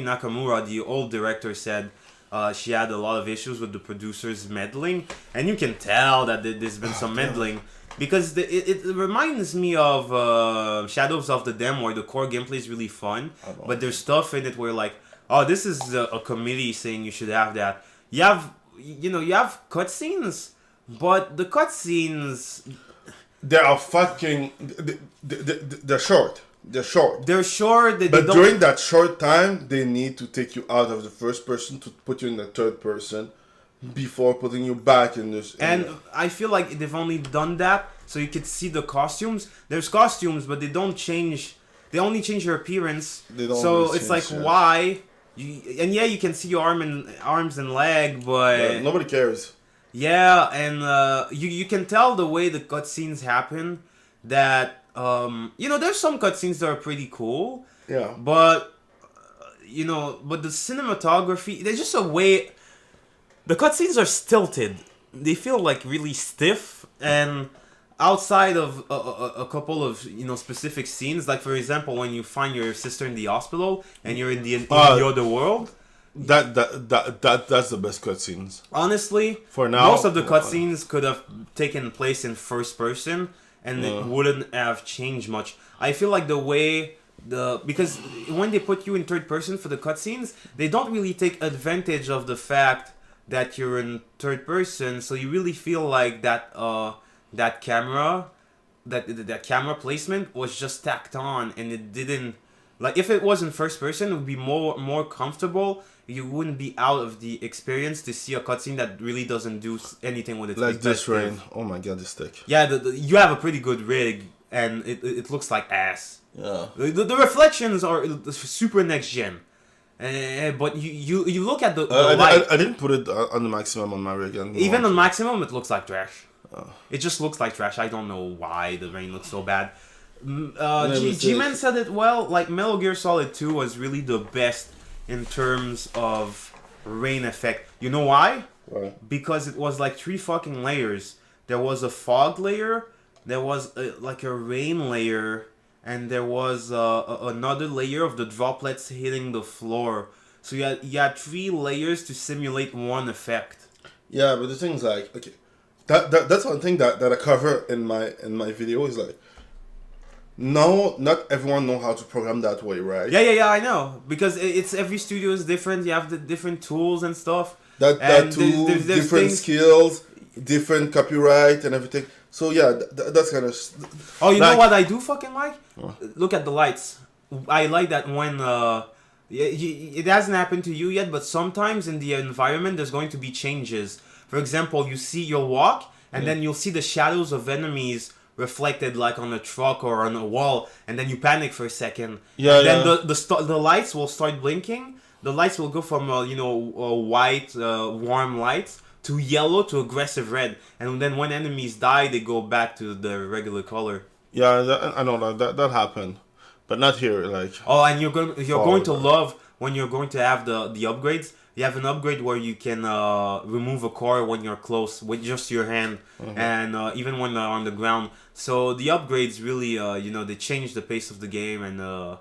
[SPEAKER 3] Nakamura, the old director, said she had a lot of issues with the producers meddling, and you can tell that there's been some meddling. Because it reminds me of Shadows of the Dam, where the core gameplay is really fun, but there's stuff in it where like, oh, this is a committee saying you should have that. You have cutscenes, but the cutscenes,
[SPEAKER 2] they are fucking. They're short. They're short.
[SPEAKER 3] They're short.
[SPEAKER 2] But during that short time, they need to take you out of the first person to put you in the third person, before putting you back in this.
[SPEAKER 3] I feel like they've only done that so you could see the costumes. There's costumes, but they don't change. They only change your appearance. So it's like, why? You can see your arms and leg, but
[SPEAKER 2] nobody cares.
[SPEAKER 3] Yeah, and you can tell the way the cutscenes happen that there's some cutscenes that are pretty cool.
[SPEAKER 2] Yeah.
[SPEAKER 3] But but the cinematography, there's just a way. The cutscenes are stilted. They feel like really stiff, and outside of a couple of specific scenes, like for example when you find your sister in the hospital and you're in the other world.
[SPEAKER 2] That's the best cutscenes.
[SPEAKER 3] Honestly,
[SPEAKER 2] for now,
[SPEAKER 3] most of the cutscenes could have taken place in first person, and it wouldn't have changed much. I feel like the way because when they put you in third person for the cutscenes, they don't really take advantage of the fact that you're in third person, so you really feel like that camera placement was just tacked on, and it didn't. Like if it was in first person, it would be more comfortable. You wouldn't be out of the experience to see a cutscene that really doesn't do anything with its
[SPEAKER 2] like this rain. Oh my god, this stick.
[SPEAKER 3] Yeah, you have a pretty good rig, and it looks like ass.
[SPEAKER 2] Yeah.
[SPEAKER 3] The reflections are super next gen. But you look at the light.
[SPEAKER 2] I didn't put it on the maximum on my rig.
[SPEAKER 3] Even on maximum, it looks like trash. It just looks like trash. I don't know why the rain looks so bad. G-Man said it well. Like Metal Gear Solid 2 was really the best in terms of rain effect. You know why?
[SPEAKER 2] Why?
[SPEAKER 3] Because it was like 3 fucking layers. There was a fog layer. There was like a rain layer. and there was another layer of the droplets hitting the floor. So you had 3 layers to simulate one effect.
[SPEAKER 2] Yeah, but the thing is like, okay, that's one thing that I cover in my video is like, no, not everyone know how to program that way, right?
[SPEAKER 3] Yeah, I know. Because it's every studio is different. You have the different tools and stuff.
[SPEAKER 2] That too, there's different skills, different copyright and everything. So yeah, that's kind of...
[SPEAKER 3] Oh, you know what I do fucking like? Look at the lights. I like that when... it hasn't happened to you yet, but sometimes in the environment there's going to be changes. For example, you'll walk, and then you'll see the shadows of enemies reflected like on a truck or on a wall, and then you panic for a second.
[SPEAKER 2] Yeah,
[SPEAKER 3] then the lights will start blinking. The lights will go from white warm lights to yellow to aggressive red, and then when enemies die, they go back to the regular color.
[SPEAKER 2] Yeah, I know that happened, but not here. Like
[SPEAKER 3] and you're going to love when you're going to have the upgrades. You have an upgrade where you can remove a core when you're close with just your hand, and even when they're on the ground. So the upgrades really, they change the pace of the game, and the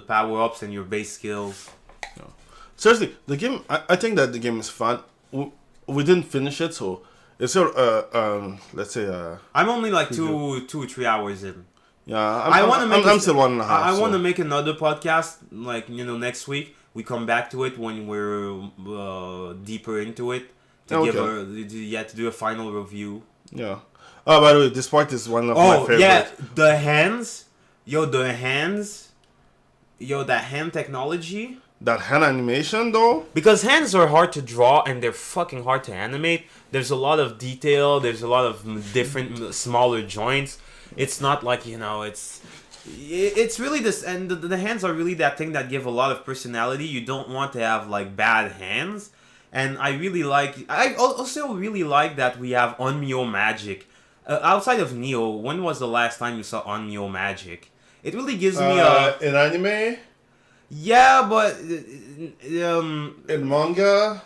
[SPEAKER 3] power ups and your base skills.
[SPEAKER 2] Yeah. Seriously, the game. I think that the game is fun. We didn't finish it, so it's let's say.
[SPEAKER 3] I'm only like 2 or 3 hours in.
[SPEAKER 2] Yeah,
[SPEAKER 3] I'm
[SPEAKER 2] still 1.5.
[SPEAKER 3] I want to make another podcast, like next week. We come back to it when we're deeper into it to do a final review.
[SPEAKER 2] Yeah. Oh, by the way, this part is one of my favorite.
[SPEAKER 3] Yeah, the hands, that hand technology.
[SPEAKER 2] That hand animation, though.
[SPEAKER 3] Because hands are hard to draw and they're fucking hard to animate. There's a lot of detail. There's a lot of different smaller joints. It's not like it's really this, and the hands are really that thing that give a lot of personality. You don't want to have like bad hands, and I also really like that we have Onmyo magic. Outside of Neo, when was the last time you saw Onmyo magic? It really gives me
[SPEAKER 2] in anime.
[SPEAKER 3] Yeah, but
[SPEAKER 2] in manga,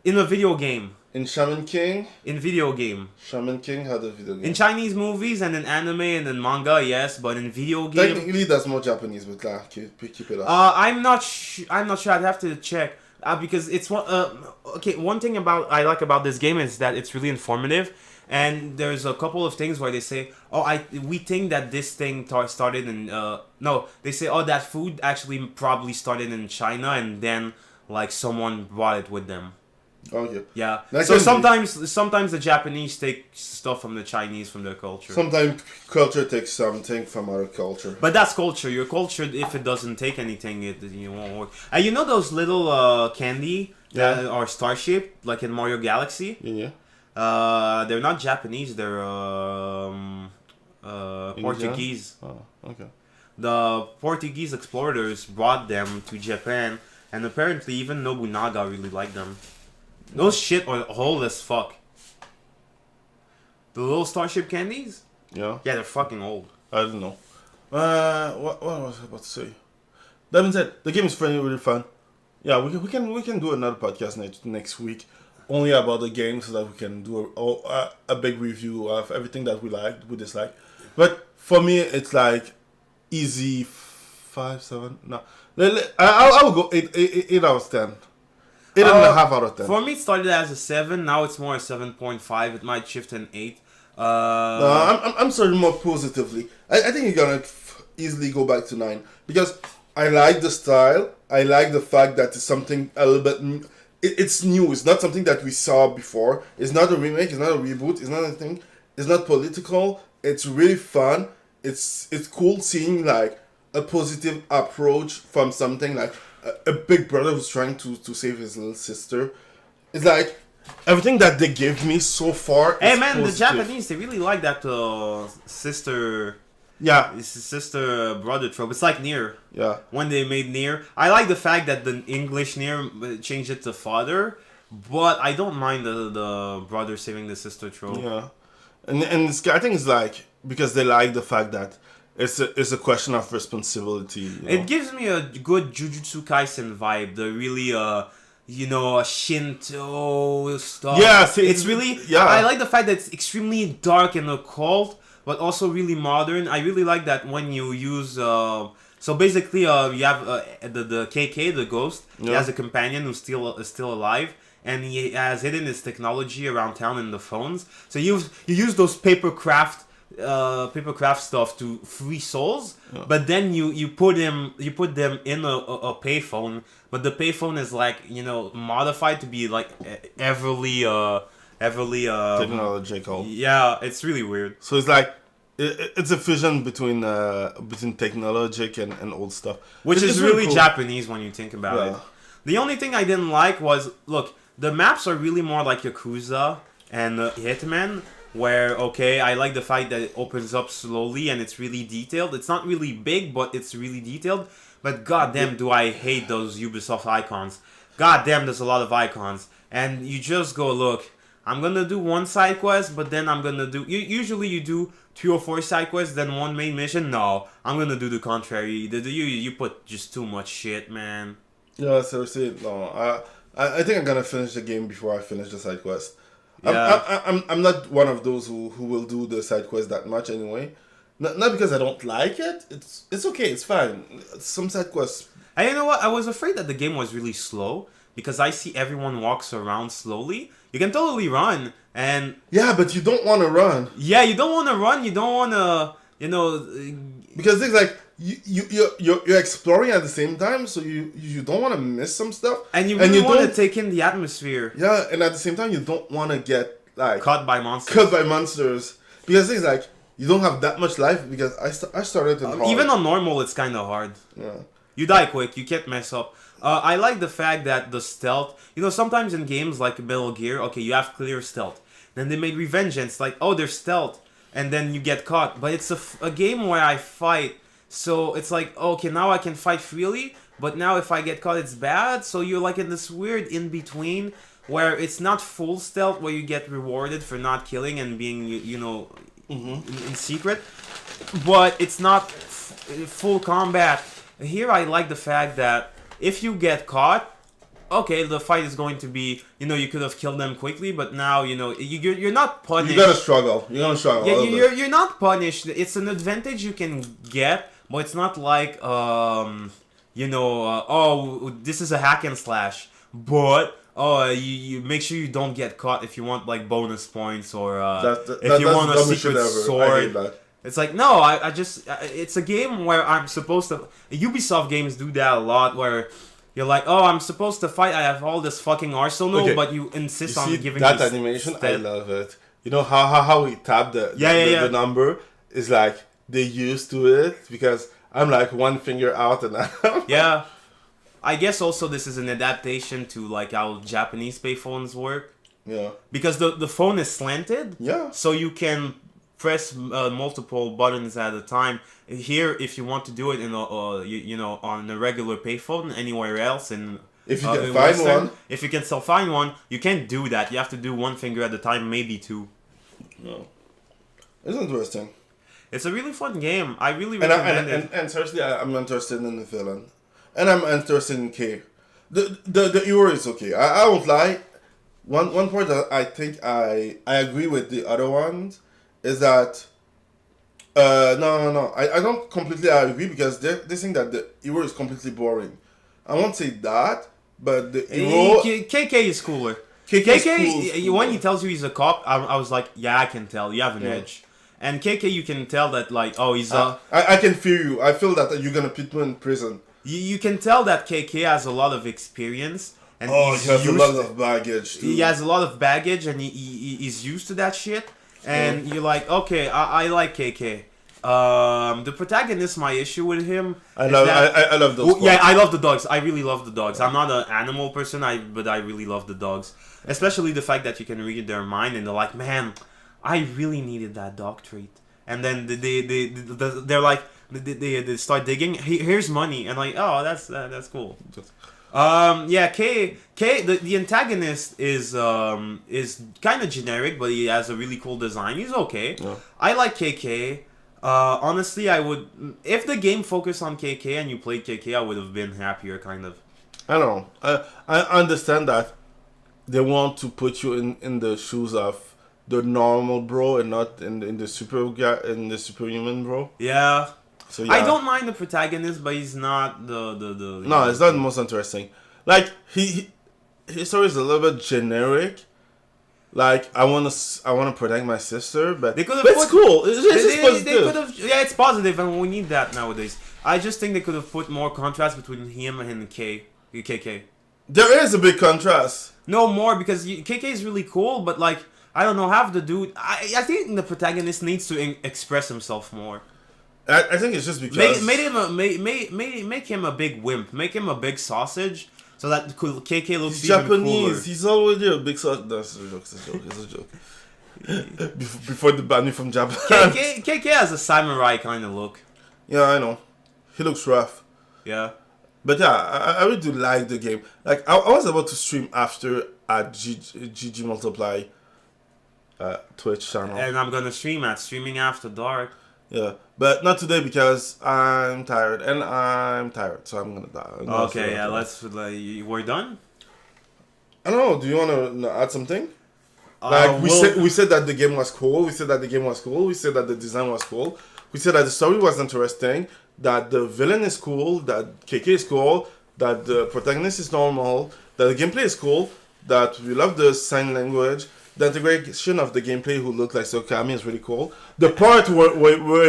[SPEAKER 3] in a video game.
[SPEAKER 2] In Shaman King?
[SPEAKER 3] In video game.
[SPEAKER 2] Shaman King had a video game.
[SPEAKER 3] In Chinese movies and in anime and in manga, yes, but in video game...
[SPEAKER 2] Technically, that's more Japanese, but keep it up.
[SPEAKER 3] I'm not sure. I'd have to check. Because it's one... one thing I like about this game is that it's really informative. And there's a couple of things where they say, we think that this thing started in... no, they say, that food actually probably started in China and then, like, someone brought it with them.
[SPEAKER 2] Okay.
[SPEAKER 3] Yeah. So sometimes the Japanese take stuff from the Chinese from their culture.
[SPEAKER 2] Sometimes culture takes something from our culture.
[SPEAKER 3] But that's culture. Your culture, if it doesn't take anything, it won't work. And you know those little candy that are star shaped, like in Mario Galaxy?
[SPEAKER 2] Yeah.
[SPEAKER 3] They're not Japanese. They're Portuguese.
[SPEAKER 2] Oh, okay.
[SPEAKER 3] The Portuguese explorers brought them to Japan, and apparently even Nobunaga really liked them. Those shit are old as fuck. The little Starship candies?
[SPEAKER 2] Yeah.
[SPEAKER 3] Yeah, they're fucking old.
[SPEAKER 2] I don't know. What was I about to say? That being said, the game is really fun. Yeah, we can do another podcast next week, only about the game, so that we can do a big review of everything that we liked, we disliked. But for me, it's like easy 5, 7. No, I will go 8 out of 10. 8.5 out of 10.
[SPEAKER 3] For me, it started as a 7. Now it's more a 7.5. It might shift to an 8.
[SPEAKER 2] I'm sorry, more positively. I think you're gonna easily go back to 9 because I like the style. I like the fact that it's something a little bit. It's new. It's not something that we saw before. It's not a remake. It's not a reboot. It's not anything. It's not political. It's really fun. It's cool seeing like a positive approach from something like a big brother who's trying to save his little sister. It's like everything that they gave me so far.
[SPEAKER 3] Hey man, positive. The Japanese, they really like that sister.
[SPEAKER 2] Yeah,
[SPEAKER 3] it's a sister brother trope. It's like Nier.
[SPEAKER 2] Yeah.
[SPEAKER 3] When they made Nier, I like the fact that the English Nier changed it to father, but I don't mind the brother saving the sister trope.
[SPEAKER 2] Yeah, and I think it's like because they like the fact that it's a question of responsibility. You know?
[SPEAKER 3] It gives me a good Jujutsu Kaisen vibe. The really Shinto stuff.
[SPEAKER 2] Yeah, see,
[SPEAKER 3] it's really. Yeah. I like the fact that it's extremely dark and occult. but also really modern. I really like that when you use. So basically, you have the KK, the ghost. He has a companion who's still alive, and he has hidden his technology around town in the phones. So you use those papercraft stuff to free souls, but then you put them in a payphone, but the payphone is like, you know, modified to be like heavily
[SPEAKER 2] technological.
[SPEAKER 3] Yeah, it's really weird.
[SPEAKER 2] So it's like it's a fusion between technologic and old stuff,
[SPEAKER 3] Which
[SPEAKER 2] it's
[SPEAKER 3] is really
[SPEAKER 2] cool.
[SPEAKER 3] Japanese when you think about it. The only thing I didn't like was, look, the maps are really more like Yakuza and Hitman, where, okay, I like the fact that it opens up slowly and it's really detailed. It's not really big, but it's really detailed. But goddamn, do I hate those Ubisoft icons. Goddamn, there's a lot of icons. And you just go, look, I'm gonna do one side quest, but then I'm gonna do... Usually you do 3 or 4 side quests, then one main mission. No, I'm gonna do the contrary. You put just too much shit, man.
[SPEAKER 2] Yeah, seriously, no. I think I'm gonna finish the game before I finish the side quest.
[SPEAKER 3] Yeah.
[SPEAKER 2] I'm not one of those who will do the side quest that much anyway. Not because I don't like it. It's okay. It's fine. Some side quests.
[SPEAKER 3] And you know what? I was afraid that the game was really slow because I see everyone walks around slowly. You can totally run, and
[SPEAKER 2] Yeah, but you don't want to run
[SPEAKER 3] yeah, you don't want to run. You don't want to, you know.
[SPEAKER 2] because things like you're exploring at the same time, so you don't want to miss some stuff,
[SPEAKER 3] And you really want to
[SPEAKER 2] don't-
[SPEAKER 3] take in the atmosphere.
[SPEAKER 2] Yeah, and at the same time you don't want to get like
[SPEAKER 3] Caught by monsters.
[SPEAKER 2] killed by monsters because things like you don't have that much life because I started in hard.
[SPEAKER 3] Even on normal, it's kind of hard.
[SPEAKER 2] Yeah.
[SPEAKER 3] You die quick. You can't mess up. I like the fact that the stealth... You know, sometimes in games like Metal Gear, okay, you have clear stealth. Then they made Revengeance, like, oh, there's stealth. And then you get caught. But it's a game where I fight. So it's like, okay, now I can fight freely. But now if I get caught, it's bad. So you're like in this weird in-between where it's not full stealth, where you get rewarded for not killing and being, you know, in secret. But it's not full combat. Here I like the fact that if you get caught, okay, the fight is going to be, you know, you could have killed them quickly, but now, you know, you're not punished.
[SPEAKER 2] You gotta struggle. You're gonna struggle.
[SPEAKER 3] Yeah,
[SPEAKER 2] a little bit.
[SPEAKER 3] you're not punished. It's an advantage you can get, but it's not like, you know, oh, this is a hack and slash. But, you make sure you don't get caught if you want, like, bonus points or if you want a secret sword. It's like, no, I just... it's a game where I'm supposed to... Ubisoft games do that a lot, where you're like, oh, I'm supposed to fight, I have all this fucking arsenal,
[SPEAKER 2] Okay.
[SPEAKER 3] but you insist on giving
[SPEAKER 2] that
[SPEAKER 3] me
[SPEAKER 2] animation. I
[SPEAKER 3] stealth.
[SPEAKER 2] love it. You know how we tap the number is like they used to it because I'm like one finger out and out.
[SPEAKER 3] Yeah. I guess also this is an adaptation to like how Japanese payphones work.
[SPEAKER 2] Yeah.
[SPEAKER 3] Because the phone is slanted.
[SPEAKER 2] Yeah.
[SPEAKER 3] So you can press multiple buttons at a time. Here, if you want to do it in a you know, on a regular payphone anywhere else in
[SPEAKER 2] If you can
[SPEAKER 3] in
[SPEAKER 2] find
[SPEAKER 3] Western,
[SPEAKER 2] one.
[SPEAKER 3] if you can still find one, you can't do that. You have to do one finger at a time, maybe 2.
[SPEAKER 2] No. It's interesting.
[SPEAKER 3] It's a really fun game. I really
[SPEAKER 2] And
[SPEAKER 3] recommend it.
[SPEAKER 2] and seriously, I'm interested in the villain, and I'm interested in K. The hero is okay. I won't lie. One part that I think I agree with the other ones is that no. I don't completely agree because they think that the hero is completely boring. I won't say that, but the hero
[SPEAKER 3] KK is cooler.
[SPEAKER 2] KK is cool.
[SPEAKER 3] When he tells you he's a cop, I was like, yeah, I can tell. You have an edge. And KK, you can tell that, like, oh, he's
[SPEAKER 2] I can feel you. I feel that you're gonna put me in prison.
[SPEAKER 3] You can tell that KK has a lot of experience. And
[SPEAKER 2] Oh,
[SPEAKER 3] he's
[SPEAKER 2] he has a
[SPEAKER 3] used-
[SPEAKER 2] lot of baggage too.
[SPEAKER 3] He has a lot of baggage, and he's used to that shit. And you're like, okay, I like KK. The protagonist, my issue with him.
[SPEAKER 2] I
[SPEAKER 3] is
[SPEAKER 2] love
[SPEAKER 3] that-
[SPEAKER 2] I love those.
[SPEAKER 3] Well, yeah,
[SPEAKER 2] parts.
[SPEAKER 3] I love the dogs. I really love the dogs. I'm not an animal person, but I really love the dogs. Especially the fact that you can read their mind, and they're like, man, I really needed that dog trait. And then they're like, they start digging. Here's money, and like, oh, that's cool. Yeah, K the antagonist is kind of generic, but he has a really cool design. He's okay.
[SPEAKER 2] Yeah.
[SPEAKER 3] I like KK. Honestly, I would, if the game focused on KK and you played KK, I would have been happier, kind of.
[SPEAKER 2] I don't know. I understand that they want to put you in the shoes of the normal bro and not in the superhuman bro.
[SPEAKER 3] Yeah.
[SPEAKER 2] So yeah.
[SPEAKER 3] I don't mind the protagonist, but he's not the
[SPEAKER 2] No, it's not the most interesting. Like his story is a little bit generic. Like I wanna protect my sister, but it's cool. It's positive.
[SPEAKER 3] Yeah, it's positive, and we need that nowadays. I just think they could have put more contrast between him and KK.
[SPEAKER 2] There is a big contrast.
[SPEAKER 3] No more, because KK is really cool, but like I don't know, have the dude. I think the protagonist needs to express himself more.
[SPEAKER 2] I think it's just because
[SPEAKER 3] make him a big wimp, make him a big sausage, so that KK looks
[SPEAKER 2] he's
[SPEAKER 3] even
[SPEAKER 2] Japanese.
[SPEAKER 3] cooler.
[SPEAKER 2] He's already a big sausage. No, it's a joke. Before the ban me from Japan.
[SPEAKER 3] KK has a samurai kind of look.
[SPEAKER 2] Yeah, I know. He looks rough.
[SPEAKER 3] Yeah.
[SPEAKER 2] But yeah, I really do like the game. Like I was about to stream after at GG Multiply Twitch channel.
[SPEAKER 3] And I'm gonna streaming after dark.
[SPEAKER 2] Yeah, but not today because I'm tired, so I'm gonna die.
[SPEAKER 3] Okay, yeah, we're done.
[SPEAKER 2] I don't know. Do you want to add something? Like we said that the game was cool. We said that the design was cool. We said that the story was interesting. That the villain is cool. That KK is cool. That the protagonist is normal. That the gameplay is cool. That we love the sign language. The integration of the gameplay who look like Sokami is really cool. The part where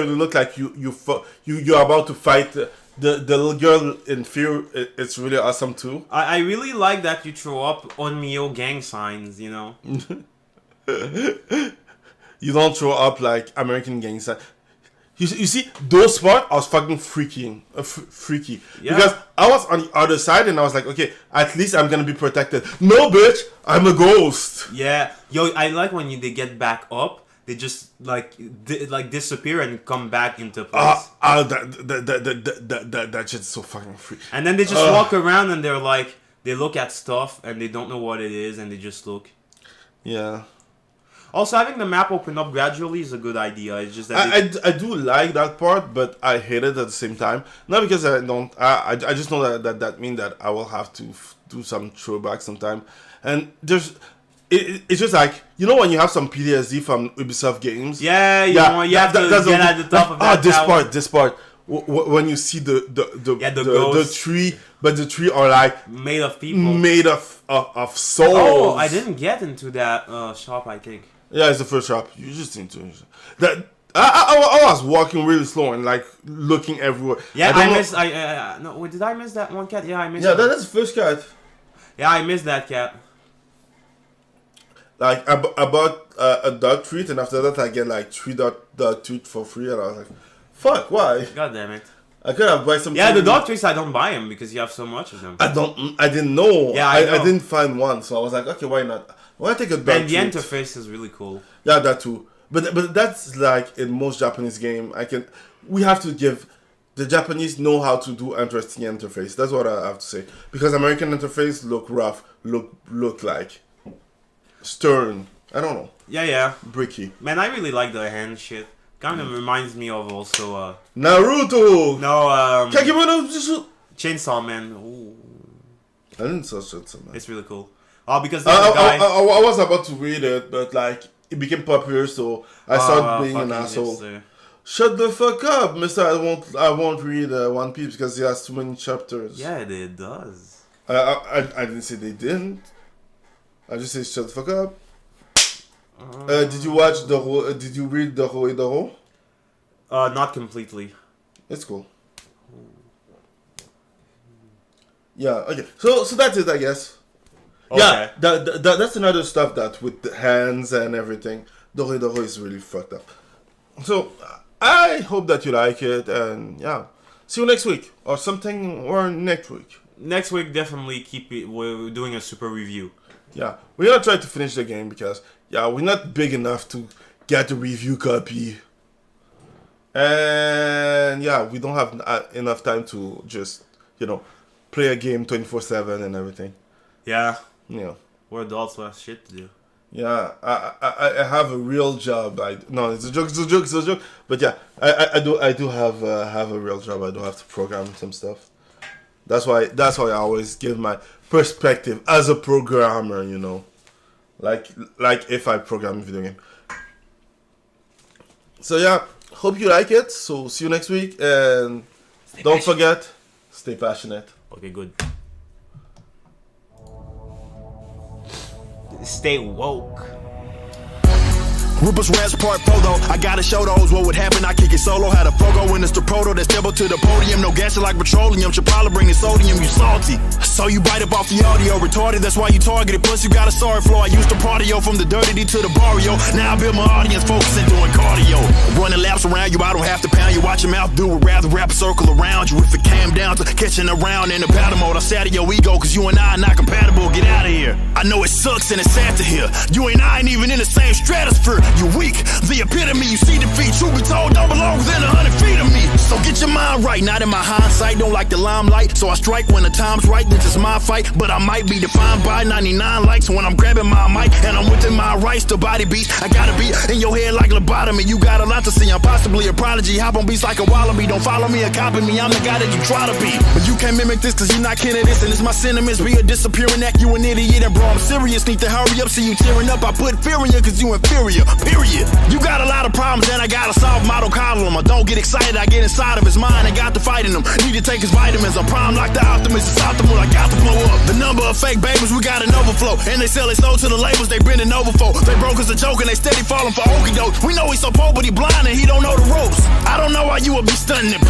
[SPEAKER 2] it look like you're about to fight the little girl in fear, it's really awesome too.
[SPEAKER 3] I really like that you throw up Onmyo gang signs, you know.
[SPEAKER 2] You don't throw up like American gang signs. You see, those parts I was fucking freaky. Yeah. Because I was on the other side and I was like, okay, at least I'm gonna be protected. No, bitch, I'm a ghost.
[SPEAKER 3] Yeah, yo, I like when they get back up, they just like disappear and come back into place.
[SPEAKER 2] That shit's so fucking freaky.
[SPEAKER 3] And then they just walk around and they look at stuff and they don't know what it is and they just look.
[SPEAKER 2] Yeah.
[SPEAKER 3] Also, having the map open up gradually is a good idea. It's just that
[SPEAKER 2] I do like that part, but I hate it at the same time. Not because I don't. I just know that means that I will have to do some throwback sometime. And it's just like, you know, when you have some PTSD from Ubisoft games.
[SPEAKER 3] Yeah, you have to get at the top of that.
[SPEAKER 2] This part. When you see the tree, but the tree are like
[SPEAKER 3] made of people,
[SPEAKER 2] made of souls.
[SPEAKER 3] Oh, I didn't get into that shop, I think.
[SPEAKER 2] Yeah, it's the first shop. You just need to. I was walking really slow and like looking everywhere.
[SPEAKER 3] Yeah, did I miss that one cat? Yeah, I missed.
[SPEAKER 2] Yeah, that's the first cat.
[SPEAKER 3] Yeah, I missed that cat.
[SPEAKER 2] Like I bought a dog treat, and after that I get like 3 dog treat for free, and I was like, "Fuck, why?"
[SPEAKER 3] God damn it!
[SPEAKER 2] I could have bought some.
[SPEAKER 3] Yeah, the dog treats I don't buy them because you have so much of them.
[SPEAKER 2] I didn't know.
[SPEAKER 3] Yeah,
[SPEAKER 2] I didn't find one, so I was like, okay, why not? Why take a dog treat?
[SPEAKER 3] And the interface is really cool.
[SPEAKER 2] Yeah, that too. But that's like in most Japanese game. We have to give the Japanese know how to do interesting interface. That's what I have to say. Because American interface look rough, look like stern. I don't know.
[SPEAKER 3] Yeah.
[SPEAKER 2] Bricky.
[SPEAKER 3] Man, I really like the hand shit. Kind of reminds me of also
[SPEAKER 2] Naruto.
[SPEAKER 3] No,
[SPEAKER 2] Kakimono
[SPEAKER 3] Chainsaw Man. Ooh.
[SPEAKER 2] I didn't saw Chainsaw Man.
[SPEAKER 3] It's really cool. Oh, because there's a guy.
[SPEAKER 2] I was about to read it, but like it became popular, so I started being an asshole. Shut the fuck up, Mister. I won't read One Piece because it has too many chapters.
[SPEAKER 3] Yeah, it does.
[SPEAKER 2] I didn't say they didn't. I just said shut the fuck up. Did you watch did you read the Hoedoro?
[SPEAKER 3] Not completely.
[SPEAKER 2] It's cool. Yeah. Okay. So that's it, I guess. Okay. Yeah. That's another stuff that with the hands and everything. The Hoedoro is really fucked up. So I hope that you like it, and yeah, see you next week or something, or next week.
[SPEAKER 3] Next week, definitely keep it. We're doing a super review. Yeah,
[SPEAKER 2] we're gonna try to finish the game because we're not big enough to get a review copy, and we don't have enough time to just play a game 24/7 and everything.
[SPEAKER 3] Yeah, we're adults, we have shit to do.
[SPEAKER 2] Yeah, I have a real job. No, it's a joke. But yeah, I do have a real job. I do have to program some stuff. That's why I always give my perspective as a programmer. Like if I program a video game. So yeah, hope you like it. So see you next week, and don't forget, stay passionate.
[SPEAKER 3] Okay, good. Stay woke.
[SPEAKER 1] Rupert Rats Part Photo. I gotta show those what would happen. I kick it solo. Had a Fogo when it's the proto that step up to the podium. No gas like petroleum. Should probably bring the sodium. You salty. So you bite up off the audio. Retarded. That's why you targeted. Plus you got a sorry flow. I used to partyo from the dirty D to the barrio. Now I build my audience focusing doing cardio. Running laps around you. I don't have to pound you. Watch your mouth do it. Rather wrap a circle around you. If it came down to catching around in the battle mode, I saddle your ego. Cause you and I are not compatible. Get out of here. I know it sucks and it's sad to hear. You and I ain't even in the same stratosphere. You weak. The epitome, you see defeat. Truth be told, don't belong within 100 feet of me. So get your mind right, not in my hindsight. Don't like the limelight, so I strike when the time's right. This is my fight, but I might be defined by 99 likes when I'm grabbing my mic and I'm within my rights to body beats. I gotta be in your head like lobotomy. You got a lot to see. I'm possibly a prodigy. Hop on beats like a wallaby. Don't follow me or copy me. I'm the guy that you try to be, but you can't mimic this cause you're not kin of this. And it's my sentiments. Be a disappearing act. You an idiot, and bro, I'm serious. Need to hurry up. See you tearing up. I put fear in you cause you inferior. Period. You got a lot of problems and I gotta solve them. I don't coddle them. I don't get excited. I get inside of his mind and got to fighting him. Need to take his vitamins. I'm prime like the optimist. It's optimal. I got to blow up. The number of fake babies, we got an overflow. And they sell it soul to the labels. They bending over for. They broke as a joke and they steady falling for okey doke. We know he's so poor, but he blind and he don't know the ropes. I don't know why you would be stunting it.